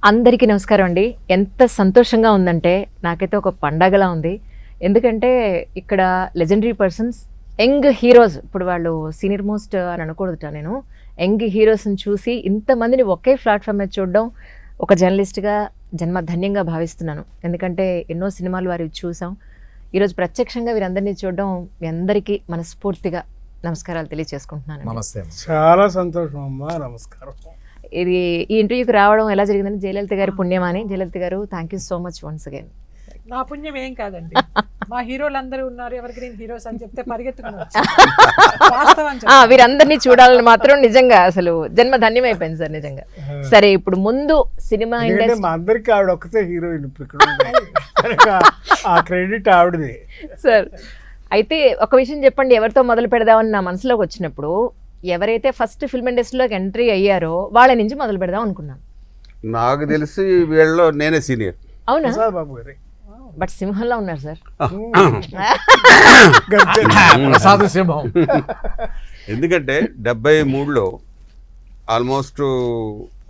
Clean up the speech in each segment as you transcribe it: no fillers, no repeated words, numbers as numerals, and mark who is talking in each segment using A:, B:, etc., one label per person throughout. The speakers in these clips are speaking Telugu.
A: అందరికీ నమస్కారం అండి. ఎంత సంతోషంగా ఉందంటే నాకైతే ఒక పండగలా ఉంది. ఎందుకంటే ఇక్కడ లెజెండరీ పర్సన్స్, యంగ్ హీరోస్, ఇప్పుడు వాళ్ళు సీనియర్ మోస్ట్ అని అనకూడదుట, నేను యంగ్ హీరోస్ని చూసి ఇంతమందిని ఒకే ప్లాట్ఫామ్ మీద చూడడం ఒక జర్నలిస్ట్గా జన్మధన్యంగా భావిస్తున్నాను. ఎందుకంటే ఎన్నో సినిమాలు వారివి చూసాం. ఈరోజు ప్రత్యక్షంగా వీరందరినీ చూడడం మీ అందరికీ మనస్ఫూర్తిగా నమస్కారాలు తెలియజేసుకుంటున్నాను.
B: నమస్తే.
C: చాలా సంతోషం అమ్మా, నమస్కారం.
A: ఇది ఈ ఇంటర్వ్యూకి రావడం ఎలా జరిగిందని జయలలిత గారి పుణ్యమని. జయలలిత గారు, thank you so much once again.
D: నా పుణ్యం ఏం కాదండి, మా హీరోలు అందరూ ఉన్నారు, ఎవరికి నేను హీరోస్ అని చెప్తే పరిగెత్తుకుని
A: వీరందరినీ చూడాలని మాత్రం నిజంగా అసలు జన్మ ధన్యం అయిపోయింది సార్ నిజంగా. సరే, ఇప్పుడు ముందు సినిమా ఇండస్ట్రీ
C: మా అందరికి ఆవిడ ఒక్కతే హీరోయిన్, ఆ క్రెడిట్ ఆవిడది
A: సార్. అయితే ఒక విషయం చెప్పండి, ఎవరితో మొదలు పెడదామని నా మనసులోకి వచ్చినప్పుడు ఎవరైతే ఫస్ట్ ఫిల్మ్ ఇండస్ట్రీలోకి ఎంట్రీ అయ్యారో వాళ్ళ నుంచి మొదలు పెడదాం అనుకున్నాను.
B: నాకు తెలిసి వీళ్ళలో నేనే సీనియర్.
A: అవునా?
C: బాబు గారి
A: బట్ సింహంలో ఉన్నారు సార్.
B: ప్రసాద్ సింహం. ఎందుకంటే 73లో ఆల్మోస్ట్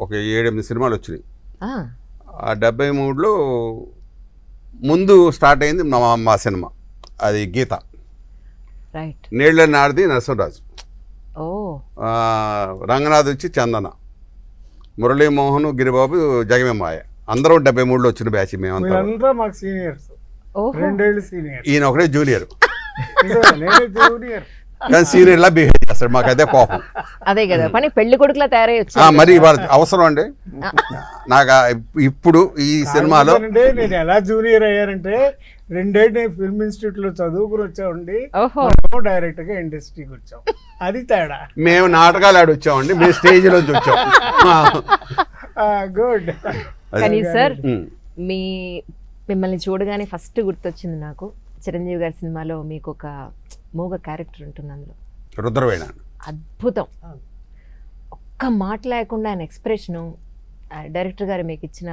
B: ఒక 7-8 సినిమాలు వచ్చినాయి. ఆ 73లో ముందు స్టార్ట్ అయింది మా సినిమా, అది గీత.
A: రైట్.
B: నీళ్ళ నాడిది నరసింహరాజు,
A: ఓ
B: రంగనాథ్ వచ్చి చందన, మురళీమోహన్, గిరిబాబు, జగమేమాయ, అందరూ 73లో వచ్చిన బ్యాచ్ మేమంతా.
C: మాకు సీనియర్స్, 2 ఏళ్ళు సీనియర్.
B: ఈయన ఒకటే జూనియర్,
C: జూనియర్
B: కానీ సీనియర్ లా బిహేవ్ చేస్తాడు. మాకు అదే కోపం.
A: అదే కదా పని, పెళ్లి కొడుకులా తయారై వచ్చి.
B: మరి అవసరం అండి నాకు ఇప్పుడు ఈ సినిమాలో.
C: నేను ఎలా జూనియర్ అయ్యారంటే 2 ఏళ్ళు నేను ఫిల్మ్ ఇన్స్టిట్యూట్ లో చదువుకుని వచ్చామండి, డైరెక్ట్ గా ఇండస్ట్రీకి వచ్చాం. అది తేడా.
B: మేము నాటకాలు ఆడి వచ్చామండి, మేము స్టేజ్ నుంచి వచ్చాం.
C: గుడ్.
A: కానీ సార్, మిమ్మల్ని చూడగానే ఫస్ట్ గుర్తొచ్చింది నాకు చిరంజీవి గారి సినిమాలో మీకు ఒక మూగ క్యారెక్టర్ ఉంటుంది, అందులో
B: రుద్రవేణ.
A: అద్భుతం. ఒక్క మాట లేకుండా ఆయన ఎక్స్ప్రెషను, డైరెక్టర్ గారు మీకు ఇచ్చిన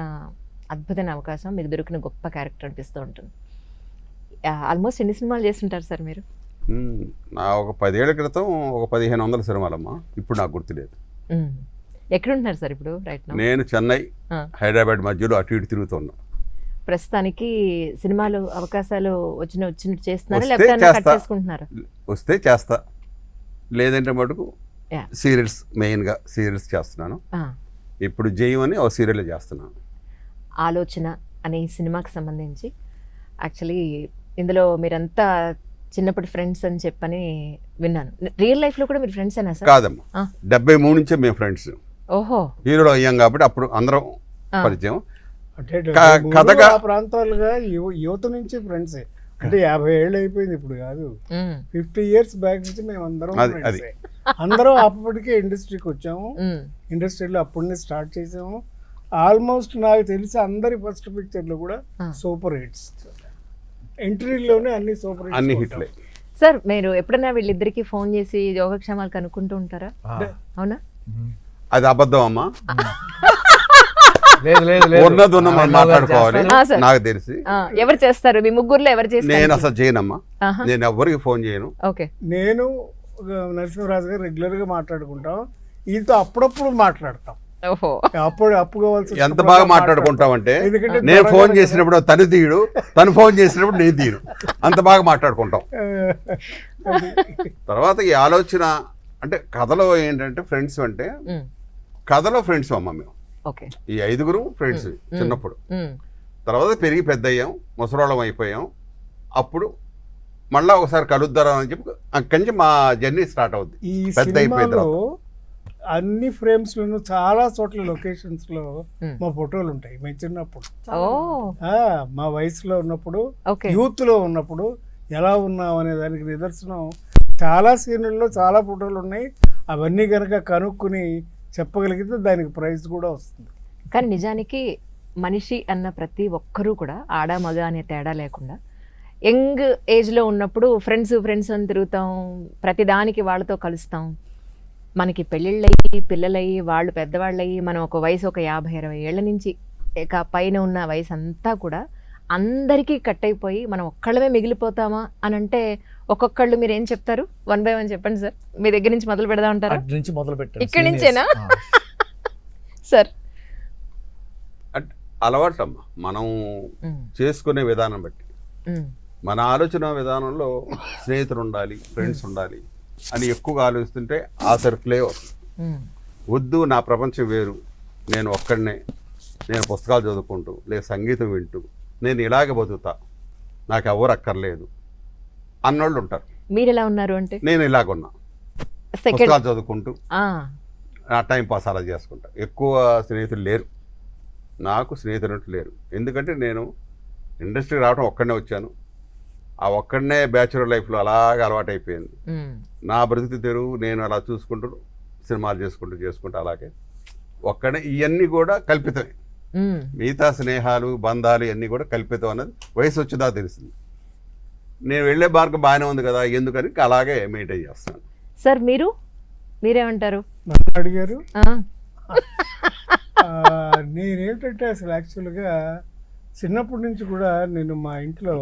A: అద్భుతమైన అవకాశం, మీకు దొరికిన గొప్ప క్యారెక్టర్ అనిపిస్తూ ఉంటుంది. ఆల్మోస్ట్ ఎన్ని సినిమాలు చేస్తుంటారు సార్ మీరు?
B: నా ఒక 10 ఏళ్ల క్రితం ఒక 1500 సినిమాలమ్మా, ఇప్పుడు నాకు గుర్తులేదు.
A: ఎక్కడుంటున్నారు సార్ ఇప్పుడు? రైట్ నౌ
B: నేను చెన్నై, హైదరాబాద్ మధ్యలో అటు ఇటు తిరుగుతున్నా.
A: ప్రస్తుతానికి సినిమాలు అవకాశాలు వచ్చినట్టు చేస్తున్నారా, లేకపోతే కట్ చేసుకుంటున్నారా?
B: వస్తే చేస్తా, లేదంటే మటుకు సీరియల్స్, మెయిన్గా సీరియల్స్ చేస్తున్నాను. ఇప్పుడు జయం అని ఒక సీరియల్ చేస్తున్నాను.
A: ఆలోచన అనే ఈ సినిమాకి సంబంధించి యాక్చువల్లీ ఇందులో మీరంతా చిన్నప్పటి ఫ్రెండ్స్ అని చెప్పని విన్నాను. రియల్ లైఫ్ లో కూడా మీరు ఫ్రెండ్స్ అయినా సార్?
B: కాదమ్మా, 73 నుంచే మేము ఫ్రెండ్స్.
A: ఓహో.
B: హీరోలో అయ్యాం కాబట్టి అప్పుడు అందరం పరిచయం.
C: కథగా ప్రాంతాలుగా యువత నుంచి ఫ్రెండ్స్, అంటే 50 ఏళ్ళు అయిపోయింది ఇప్పుడు కాదు, 50 years బ్యాక్ నుంచి మేము అందరం అప్పటికే ఇండస్ట్రీకి వచ్చాము. ఇండస్ట్రీలో అప్పుడే స్టార్ట్ చేసాము. ఆల్మోస్ట్ నాకు తెలిసి అందరి ఫస్ట్ పిక్చర్లు కూడా సూపర్ హిట్స్. ఎంట్రీలోనే అన్ని సూపర్ హిట్స్,
B: అన్ని హిట్లే.
A: సార్, మీరు ఎప్పుడైనా వీళ్ళిద్దరికి ఫోన్ చేసి యోగక్షేమాలు కనుక్కుంటూ ఉంటారా? అవునా?
B: అది అబద్ధం అమ్మా, మాట్లాడుకోవాలి. నాకు తెలిసి
A: ఎవరు చేస్తారు మీ ముగ్గురులో? ఎవరు చేస్తారు?
B: నేను అసలు చేయనమ్మా, నేను ఎవరికి ఫోన్ చేయను.
A: ఓకే.
C: నేను నరసింహరాజు గారు రెగ్యులర్ గా మాట్లాడుకుంటాం, ఈయనతో అప్పుడప్పుడు మాట్లాడతాం. అప్పుడు అప్పు కావాల్సి.
B: ఎంత బాగా మాట్లాడుకుంటాం అంటే, నేను ఫోన్ చేసినప్పుడు తను తీయడు, తను ఫోన్ చేసినప్పుడు నేను తీయను, అంత బాగా మాట్లాడుకుంటాం. తర్వాత ఈ ఆలోచన అంటే కథలో ఏంటంటే, ఫ్రెండ్స్ అంటే కథలో ఫ్రెండ్స్ అమ్మ మేము. ఈ 5గురు ఫ్రెండ్స్ చిన్నప్పుడు. తర్వాత పెరిగి పెద్ద అయ్యాం, ముసలోళ్ళం అయిపోయాం. అప్పుడు మళ్ళా ఒకసారి కలుద్దారా అని చెప్పి అక్కడి నుంచి మా జర్నీ స్టార్ట్ అవుద్ది. పెద్ద అయిపోయింది.
C: అన్ని ఫ్రేమ్స్ లోను చాలా చోట్ల లొకేషన్స్ లో మా ఫోటోలు ఉంటాయి. మేము చిన్నప్పుడు, మా వయసులో ఉన్నప్పుడు, యూత్ లో ఉన్నప్పుడు ఎలా ఉన్నాం అనే దానికి నిదర్శనం చాలా సీన్లలో చాలా ఫోటోలు ఉన్నాయి. అవన్నీ కనుక కనుక్కుని చెప్పగలిగితే దానికి ప్రైజ్ కూడా వస్తుంది.
A: కానీ నిజానికి మనిషి అన్న ప్రతి ఒక్కరూ కూడా ఆడ మగ అనే తేడా లేకుండా యంగ్ ఏజ్లో ఉన్నప్పుడు ఫ్రెండ్స్ అని తిరుగుతాం, ప్రతిదానికి వాళ్ళతో కలుస్తాం. మనకి పెళ్ళిళ్ళయ్యి, పిల్లలయ్యి, వాళ్ళు పెద్దవాళ్ళయ్యి, మనం ఒక వయసు ఒక 50-60 ఏళ్ల నుంచి పైన ఉన్న వయసు అంతా కూడా అందరికీ కట్ అయిపోయి మనం ఒక్కళ్ళమే మిగిలిపోతామా అని అంటే, ఒక్కొక్కళ్ళు మీరు ఏం చెప్తారు? 1 by 1 చెప్పండి సార్. మీ దగ్గర నుంచి మొదలు పెడదాం అంటారా?
B: మొదలు పెట్టండి.
A: ఇక్కడి నుంచేనా సార్?
B: అలవాటు అమ్మా, మనం చేసుకునే విధానం బట్టి. మన ఆలోచన విధానంలో స్నేహితులు ఉండాలి, ఫ్రెండ్స్ ఉండాలి అని ఎక్కువగా ఆలోచిస్తుంటే ఆ సర్కిలే వస్తుంది. వద్దు, నా ప్రపంచం వేరు, నేను ఒక్కడనే, నేను పుస్తకాలు చదువుకుంటూ లేదా సంగీతం వింటూ నేను ఇలాగే బతుకుతా, నాకు ఎవరు అక్కర్లేదు అన్నోళ్ళు ఉంటారు.
A: మీరు ఎలా ఉన్నారు అంటే?
B: నేను ఇలాగున్నా, పుస్తకాలు చదువుకుంటూ నా టైం పాస్ అలా చేసుకుంటా. ఎక్కువ స్నేహితులు లేరు నాకు, స్నేహితులు లేరు. ఎందుకంటే నేను ఇండస్ట్రీకి రావడం ఒక్కడనే వచ్చాను. ఆ ఒక్కడనే బ్యాచులర్ లైఫ్లో అలాగే అలవాటు అయిపోయింది. నా బ్రతుకు తెరువు నేను అలా చూసుకుంటూ సినిమాలు చేసుకుంటూ అలాగే ఒక్కడే. ఇవన్నీ కూడా కల్పితమే. మిగతా స్నేహాలు బంధాలు ఇవన్నీ కూడా కల్పితం అన్నది వయసు వచ్చేదా తెలిసింది. నేను వెళ్ళే మార్గం బాగానే ఉంది కదా, ఎందుకని అలాగే మెయింటైన్ చేస్తాను.
A: సార్ మీరేమంటారు?
C: అడిగారు. నేనేంటంటే అసలు యాక్చువల్గా చిన్నప్పటి నుంచి కూడా నేను మా ఇంట్లో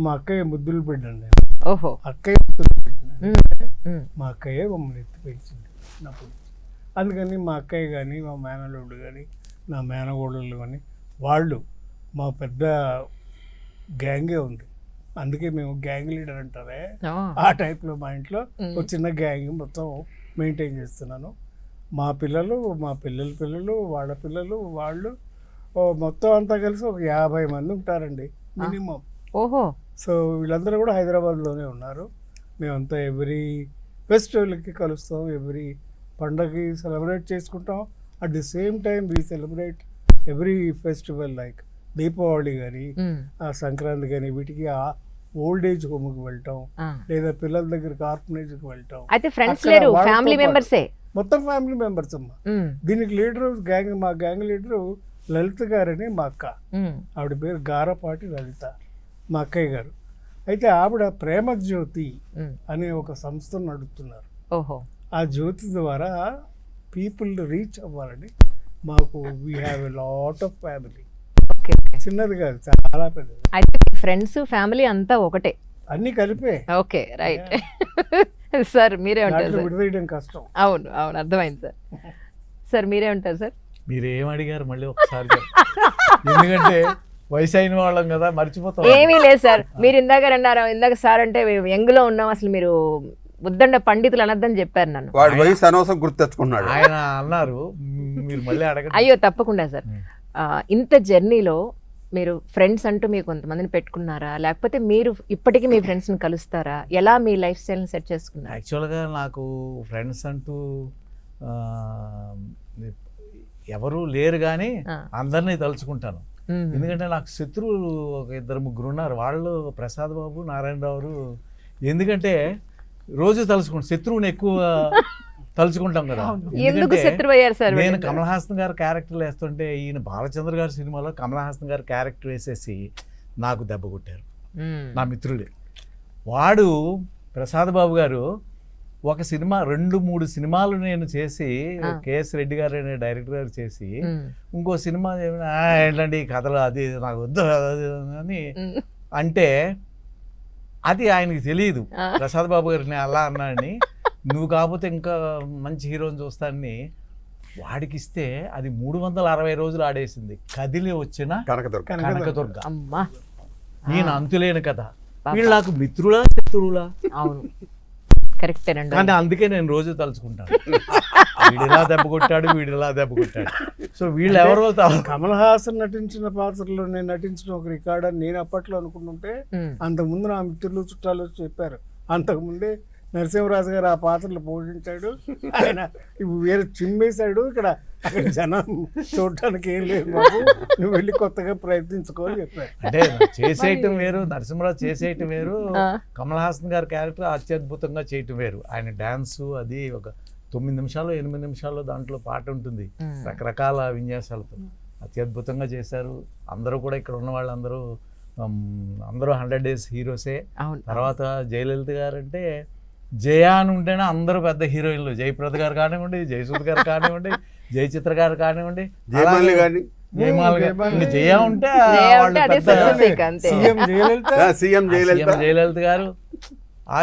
C: మా అక్కయ్య ముద్దులు పెట్టాను. నేను అక్కయ్య ముద్దులు పెట్టినాను. మా అక్కయ్య మమ్మల్ని ఎత్తి పెంచింది చిన్నప్పటి నుంచి. అందుకని మా అక్కయ్య కానీ, మా మేనల్లుడు కానీ, నా మేనగోడళ్ళు కానీ వాళ్ళు మా పెద్ద గ్యాంగే ఉంది. అందుకే మేము గ్యాంగ్ లీడర్ అంటారే ఆ టైప్లో మా ఇంట్లో ఒక చిన్న గ్యాంగ్ మొత్తం మెయింటైన్ చేస్తున్నాను. మా పిల్లలు, మా పిల్లల పిల్లలు, వాళ్ళ పిల్లలు, వాళ్ళు మొత్తం అంతా కలిసి ఒక 50 మంది ఉంటారండి మినిమం. సో వీళ్ళందరూ కూడా హైదరాబాద్లోనే ఉన్నారు. మేమంతా ఎవ్రీ ఫెస్టివల్కి కలుస్తాం, ఎవ్రీ పండగకి సెలబ్రేట్ చేసుకుంటాం. At the same time we celebrate every festival like Deepavali కానీ, సంక్రాంతి కానీ, వీటికి ఓల్డ్ ఏజ్ హోమ్కి వెళ్ళటం, లేదా పిల్లల దగ్గరికి ఆర్ఫనేజ్కి వెళ్ళటం. మొత్తం ఫ్యామిలీ మెంబర్స్ అమ్మా. దీనికి లీడరు మా గ్యాంగ్ లీడరు లలిత గారని మా అక్క. ఆవిడ పేరు గారపాటి లలిత, మా అక్కయ్య గారు. అయితే ఆవిడ ప్రేమ జ్యోతి అనే ఒక సంస్థను నడుపుతున్నారు. ఆ జ్యోతి ద్వారా పీపుల్ రీచ్ అవ్వాలని మాకు we have a lot of family. చిన్నది కాదు, చాలా పెద్దది.
A: ఫ్రెండ్స్ ఫ్యామిలీ అంతా ఒకటే,
C: అన్ని కలిపే.
A: Okay, right. సార్ మీరే ఉంటారు?
C: విడదీయడం కష్టం.
A: అవును, అర్థమైంది సార్. సార్ మీరే ఉంటారు సార్?
E: మీరేం అడిగారు మళ్ళీ ఒకసారి? ఎందుకంటే వయసు అయిన వాళ్ళం కదా, మర్చిపోతాం.
A: ఏమీ లేదు సార్, మీరు ఇందాక సార్ అంటే యంగ్ లో ఉన్నాం, అసలు మీరు ఉద్దండ పండితులు అనద్దని చెప్పారు నన్ను.
B: వాడు వయసు అనవసరం గుర్తెచ్చుకున్నాడు
E: ఆయన అన్నారు, మీరు మళ్ళీ అడగండి.
A: అయ్యో తప్పకుండా సార్. ఇంత జర్నీలో మీరు ఫ్రెండ్స్ అంటూ మీరు కొంతమందిని పెట్టుకున్నారా, లేకపోతే మీరు ఇప్పటికీ మీ ఫ్రెండ్స్ని కలుస్తారా? ఎలా మీ లైఫ్ స్టైల్ని సెట్ చేసుకున్నారు?
E: యాక్చువల్గా నాకు ఫ్రెండ్స్ అంటూ ఎవరు లేరు, కానీ అందరినీ తలుచుకుంటాను. ఎందుకంటే నాకు శత్రువులు ఒక 2-3 ఉన్నారు. వాళ్ళు ప్రసాద్ బాబు, నారాయణరావు. ఎందుకంటే రోజు తలుచుకుంటాం, శత్రువుని ఎక్కువ తలుచుకుంటాం కదా.
A: ఎందుకు శత్రువు అయ్యారు సార్?
E: నేను కమల్ హాసన్ గారు క్యారెక్టర్లు వేస్తుంటే ఈయన బాలచంద్ర గారి సినిమాలో కమల్ హాసన్ గారు క్యారెక్టర్ వేసేసి నాకు దెబ్బ కొట్టారు నా మిత్రుడే. వాడు ప్రసాద్ బాబు గారు ఒక సినిమా 2-3 సినిమాలు నేను చేసి, కేఎస్ రెడ్డి గారు అనే డైరెక్టర్ గారు చేసి, ఇంకో సినిమా ఏంటండి కథలు అది నాకు వద్దు అని అంటే అది ఆయనకి తెలియదు. ప్రసాద్ బాబు గారిని అలా అన్నాడని, నువ్వు కాకపోతే ఇంకా మంచి హీరోని చూస్తానని వాడికి ఇస్తే అది 360 రోజులు ఆడేసింది. కదిలి వచ్చిన కనకదుర్గ. నేను అంతులేని కథ. వీళ్ళు నాకు మిత్రులా శత్రువులా?
A: అవును, కరెక్టేనండి.
E: కానీ అందుకే నేను రోజు తలుచుకుంటాను, వీడిలా దెబ్బ కొట్టాడు, వీడిలా దెబ్బ కొట్టాడు. సో వీళ్ళు ఎవరో
C: కమల్ హాసన్ నటించిన పాత్రలో నేను నటించిన ఒక రికార్డ్ అని నేను అప్పట్లో అనుకుంటుంటే, అంతకుముందు నా మిత్రులు చుట్టాలు చెప్పారు. అంతకుముందే నరసింహరాజు గారు ఆ పాత్రలు పోషించాడు, ఆయన వేరే చిమ్మేశాడు, ఇక్కడ అక్కడ జనం చూడటానికి ఏం లేదు బాబు, నువ్వు వెళ్ళి కొత్తగా ప్రయత్నించుకోని చెప్పారు.
E: అంటే చేసేయటం వేరు, నరసింహరాజు చేసేయటం వేరు, కమల్ హాసన్ గారి క్యారెక్టర్ అత్యద్భుతంగా చేయటం వేరు. ఆయన డాన్సు అది ఒక 9 నిమిషాలు 8 నిమిషాల్లో దాంట్లో పాట ఉంటుంది, రకరకాల విన్యాసాలతో అత్యద్భుతంగా చేశారు. అందరూ కూడా ఇక్కడ ఉన్న వాళ్ళందరూ అందరూ 100 డేస్ హీరోసే. తర్వాత జయలలిత గారు అంటే జయ అని ఉంటేనే అందరూ పెద్ద హీరోయిన్లు. జయప్రద గారు కానివ్వండి, జయసూద్ గారు కానివ్వండి, జయచిత్ర గారు కానివ్వండి, జయమాలి గారు. జయ ఉంటే
B: సీఎం
E: జయలలిత గారు. ఆ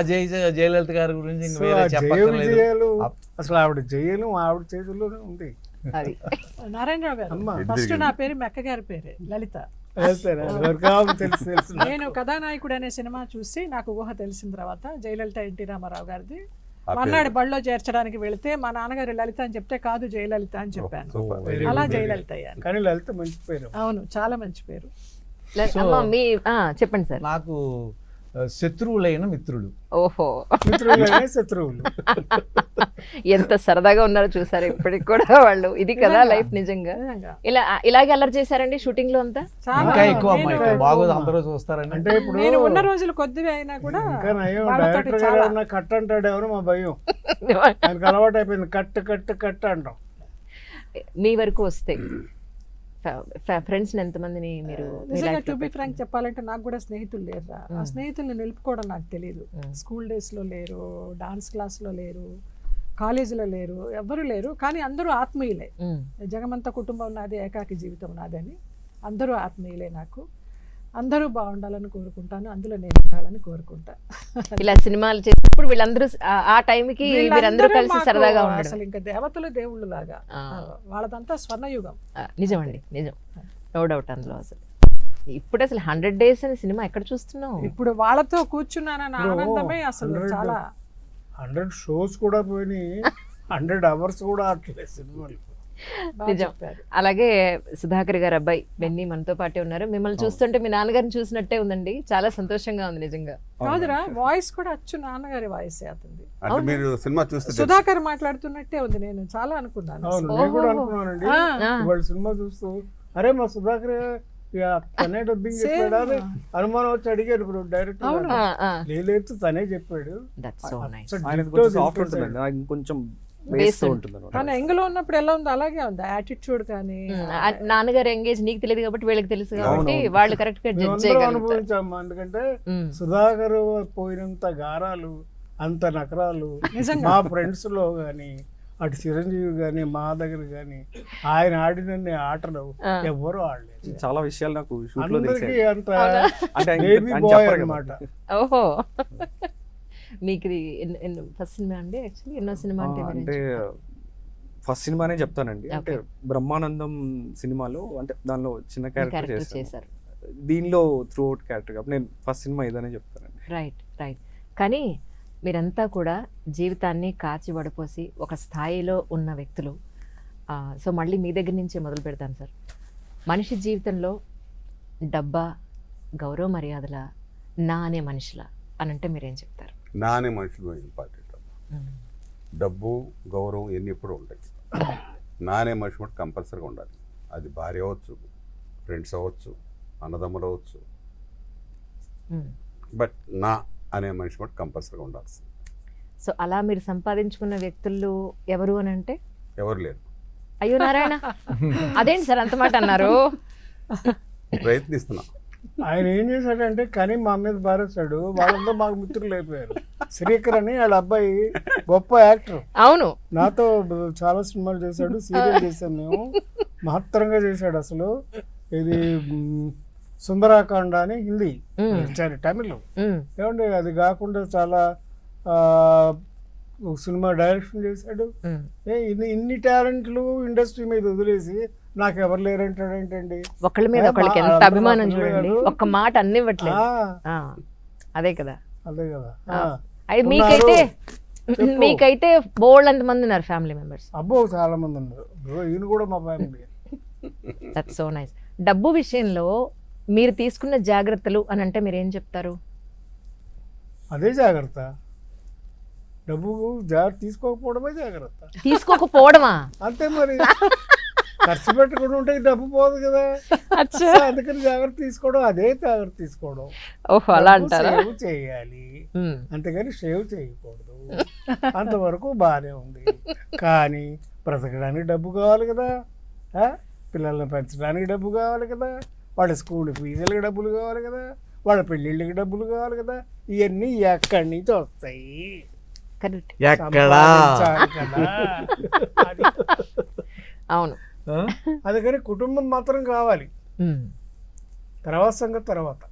E: జయలలిత గారి గురించి
C: అసలు ఆవిడ జయలు ఆవిడ చేతుల్లోనే ఉంది.
A: అది
D: నారాయణరావు గారు
C: అమ్మా.
D: ఫస్ట్ నా పేరు మెక్క గారి పేరే లలిత.
C: వెళ్తారా? ఎవరికి కావాలి తెలుసు తెలుసు
D: నేను కథానాయకుడు అనే సినిమా చూసి నాకు ఊహ తెలిసిన తర్వాత జయలలిత ఎన్టీ రామారావు గారిది
B: ఆ
D: మన్నాడు బడిలో చేర్చడానికి వెళితే మా నాన్నగారు లలిత అని చెప్తే కాదు జయలలిత అని చెప్పాను.
B: సూపర్.
C: Very
D: అలా
C: good.
D: జయలలిత అయ్యాను.
C: కానీ లలిత మంచి పేరు.
D: అవును, చాలా మంచి పేరు.
A: అమ్మ మీ చెప్పండి సార్.
E: నాకు శత్రువులైన మిత్రులు.
A: ఓహో,
C: మిత్రులైన శత్రువులు.
A: ఎంత సరదాగా ఉన్నారో చూసారు ఇప్పటికి కూడా వాళ్ళు. ఇది కదా లైఫ్ నిజంగా.
D: నిజంగా.
A: ఇలాగే అల్లరి చేశారండి షూటింగ్ లో అంతా?
D: చాలా.
E: ఇంకా ఎక్కువ అమ్మాయి
D: నేను-
E: బాగోదు అందరూ చూస్తారని.
C: అంటే ఇప్పుడు
D: నేను ఉన్న రోజులు కొద్దిగా అయినా కూడా
C: ఇంకా నయం
D: వాళ్ళతోటి
C: డైరెక్టర్ గారు
D: చాలా.
C: ఏమన్నా కట్ అంటాడు ఎవరు మా భయం. ఆయనకు అలవాటు అయిపోయింది కట్ కట్ కట్ అంటాం.
A: మీ వరకు వస్తే ఫ్రెండ్స్ ఎంతమందిని మీరు
D: నిజంగా
A: relax
D: టు బి
A: లో
D: ఫ్రాంక్ చెప్పాలంటే నాకు కూడా స్నేహితులు లేరురా. ఆ స్నేహితుల్ని నిలుపుకోవడం నాకు తెలియదు. స్కూల్ డేస్లో లేరు, డాన్స్ క్లాస్లో లేరు, కాలేజీలో లేరు, ఎవ్వరూ లేరు. కానీ అందరూ ఆత్మీయులే.
A: ఉమ్,
D: జగమంత కుటుంబం నాది, ఏకాకి జీవితం నాదని అందరూ ఆత్మీయులే. నాకు అందరూ బాగుండాలని కోరుకుంటాను, అందులో నేను ఉండాలని కోరుకుంటా.
A: ఇలా సినిమాలు చేసినప్పుడు వీళ్ళందరూ ఆ టైంకి మీరందరూ
D: వీళ్ళందరూ
A: కలిసి
D: మాకు
A: సరదాగా ఉండడం.
D: అసలు ఇంకా దేవతలు దేవుళ్ళు లాగా.
A: ఆ.
D: వాళ్ళదంతా స్వర్ణయుగం.
A: నిజం అండి, నిజం, నో డౌట్ అందులో. అసలు ఇప్పుడు అసలు 100 days అనే సినిమా ఎక్కడ చూస్తున్నాం?
D: ఇప్పుడు వాళ్ళతో కూర్చున్నానన్న
C: ఇప్పుడు
D: ఆనందమే అసలు
C: 100
D: చాలా.
C: 100 shows కూడా పోయినాయి, 100 hours కూడా ఆడలేదు సినిమాలు.
D: బాగా
A: నిజం.
D: చెప్పారు.
A: అలాగే సుధాకర్ గారు అబ్బాయి బెన్నీ మనతో పాటే ఉన్నారు. మిమ్మల్ని చూస్తుంటే మీ నాన్నగారిని చూసినట్టే ఉందండి. చాలా సంతోషంగా ఉంది నిజంగా.
D: కాదురా, వాయిస్ కూడా అచ్చు నాన్నగారి వాయిస్ అవుతుంది.
B: అంటే మీరు సినిమా చూస్తే తెలుసు.
D: సుధాకర్ మాట్లాడుతున్నట్టే ఉంది. నేను చాలా అనుకున్నాను
C: అవును,
D: అసలు.
C: నేను కూడా
A: ఓహో.
C: అనుకున్నానండి.
D: ఆ,
A: ఆ,
C: ఇవాళ సినిమా చూస్తూ అరే మా సుధాకర్ తనే డబ్బింగ్ చెప్పాడా అని అనుమానం వచ్చి అడిగాడు ఇప్పుడు డైరెక్ట్.
D: అవును.
C: లేదు తనే చెప్పాడు.
A: that's so nice.
F: ఆయన కొంచెం సాఫ్ట్ ఉంటుందండి, నాకు ఇంకొంచెం వేస్తూ ఉంటుంది అనమాట.
D: కానీ ఎంగలో ఉన్నప్పుడు ఎలా ఉందో అలాగే ఉంది యాటిట్యూడ్ కానీ.
A: నాన్నగారు ఎంగేజ్ నీకు తెలియదు కాబట్టి వీళ్ళకి తెలుసు కాబట్టి
F: అవును.
A: వాళ్ళు కరెక్ట్ గా జడ్జ్
C: మేమందరం
A: చేయగలుగుతారు.
C: అనుభవించాము. ఎందుకంటే
A: ఉమ్,
C: సుధాకర్ పోయినంత గారాలు, అంత నకరాలు
D: నిజంగా.
C: మా ఫ్రెండ్స్ లో గాని, అటు చిరంజీవి గాని, మా దగ్గర గాని ఆయన ఆడినన్ని ఆటలు
A: ఆ.
C: ఎవ్వరూ ఆడలేదు.
F: చాలా విషయాలు నాకు షూట్ లో
C: అందరికి
F: తెలిసాయి.
C: అంత
F: అంటే ఆయన-
C: బేబీ
F: ఆయన
C: బాయ్
F: చెప్పరు కదా.
C: అన్నమాట.
A: ఓహో. మీకు ఇది ఫస్ట్ సినిమా అండి? యాక్చువల్లీ ఎన్నో సినిమా అంటే మీరు
F: అంటే ఫస్ట్ సినిమానే చెప్తానండి. అంటే బ్రహ్మానందం సినిమాలో అంటే దానిలో చిన్న క్యారెక్టర్
A: క్యారెక్టర్
F: చేశాను.
A: చేశారు.
F: దీనిలో త్రూ అవుట్ క్యారెక్టర్ కాబట్టి నేను ఫస్ట్ సినిమా ఇదనే చెప్తానండి.
A: Right right. కానీ మీరంతా కూడా జీవితాన్ని కాచి వడపోసి ఒక స్థాయిలో ఉన్న వ్యక్తులు. సో మళ్ళీ మీ దగ్గర నుంచే మొదలు పెడతాను సార్. మనిషి జీవితంలో డబ్బా, గౌరవ మర్యాదల, నా అనే మనుషుల అని అంటే మీరేం చెప్తారు?
B: నా అనే మనుషులు ఇంపార్టెంట్. డబ్బు గౌరవం ఇవన్నీ ఎప్పుడు ఉంటాయి. నా అనే మనిషి కూడా కంపల్సరీగా ఉండాలి. అది భార్య అవ్వచ్చు, ఫ్రెండ్స్ అవ్వచ్చు, అన్నదమ్ములు అవ్వచ్చు. బట్ నా అనే మనిషి కూడా కంపల్సరీగా ఉండాల్సింది.
A: సో అలా మీరు సంపాదించుకున్న వ్యక్తులు ఎవరు అని అంటే?
B: ఎవరు లేరు.
A: అయ్యో నారాయణ, అదేంటి సార్ అంత మాట అన్నారు?
B: ప్రయత్నిస్తున్నా.
C: ఆయన ఏం చేశాడంటే కానీ మా మీద బారేశాడు. వాళ్ళంతా మాకు మిత్రులు అయిపోయారు. శ్రీకర్ అని వాళ్ళ అబ్బాయి గొప్ప యాక్టర్.
A: అవును,
C: నాతో చాలా సినిమాలు చేశాడు, సీరియల్ చేశాం మేము. మహత్తరంగా చేశాడు అసలు. ఇది సుందరాకాండ అని హిందీ, తమిళ్. ఏమండి అది కాకుండా చాలా సినిమా డైరెక్షన్ చేశాడు. ఇన్ని టాలెంట్లు ఇండస్ట్రీ మీద వదిలేసి నాకు ఎవరు లేరంటాడు ఏంటండి?
A: ఒకళ్ళ మీద ఒకళ్ళకి ఎంత అభిమానం చూడండి. ఒక్క మాట అన్నివ్వట్లేదు. అదే కదా,
C: అదే కదా.
A: అది మీకైతే బోల్డ్ అంత మంది ఉన్నారు ఫ్యామిలీ మెంబర్స్.
C: అబ్బో చాలా మంది ఉన్నారు. ఈయన కూడా మా ఫ్యామిలీ.
A: That's so nice. డబ్బు విషయంలో మీరు తీసుకున్న జాగ్రత్తలు అని అంటే మీరు ఏం చెప్తారు?
C: అదే జాగ్రత్త. డబ్బు జాగ్రత్త తీసుకోకపోవడమే జాగ్రత్త.
A: తీసుకోకపోవడమా?
C: అంతే మరి. ఖర్చు పెట్టకుండా ఉంటే డబ్బు పోదు కదా. అందుకని జాగ్రత్త తీసుకోవడం, అదే జాగ్రత్త తీసుకోవడం.
A: ఓహో, అలా అంటారా?
C: సేవ్ చేయాలి, అంతేగాని సేవ్ చేయకూడదు. అంతవరకు బాగానే ఉంది. కానీ బ్రతకడానికి డబ్బు కావాలి కదా, పిల్లల్ని పెంచడానికి డబ్బు కావాలి కదా, వాళ్ళ స్కూల్ ఫీజులకి డబ్బులు కావాలి కదా, వాళ్ళ పెళ్ళిళ్ళకి డబ్బులు కావాలి కదా. ఇవన్నీ ఎక్కడి నుంచి వస్తాయి? సంపాదించాలి కదా.
A: అవును.
C: అందుకని కుటుంబం మాత్రం కావాలి, తర్వాత సంగతి తర్వాత.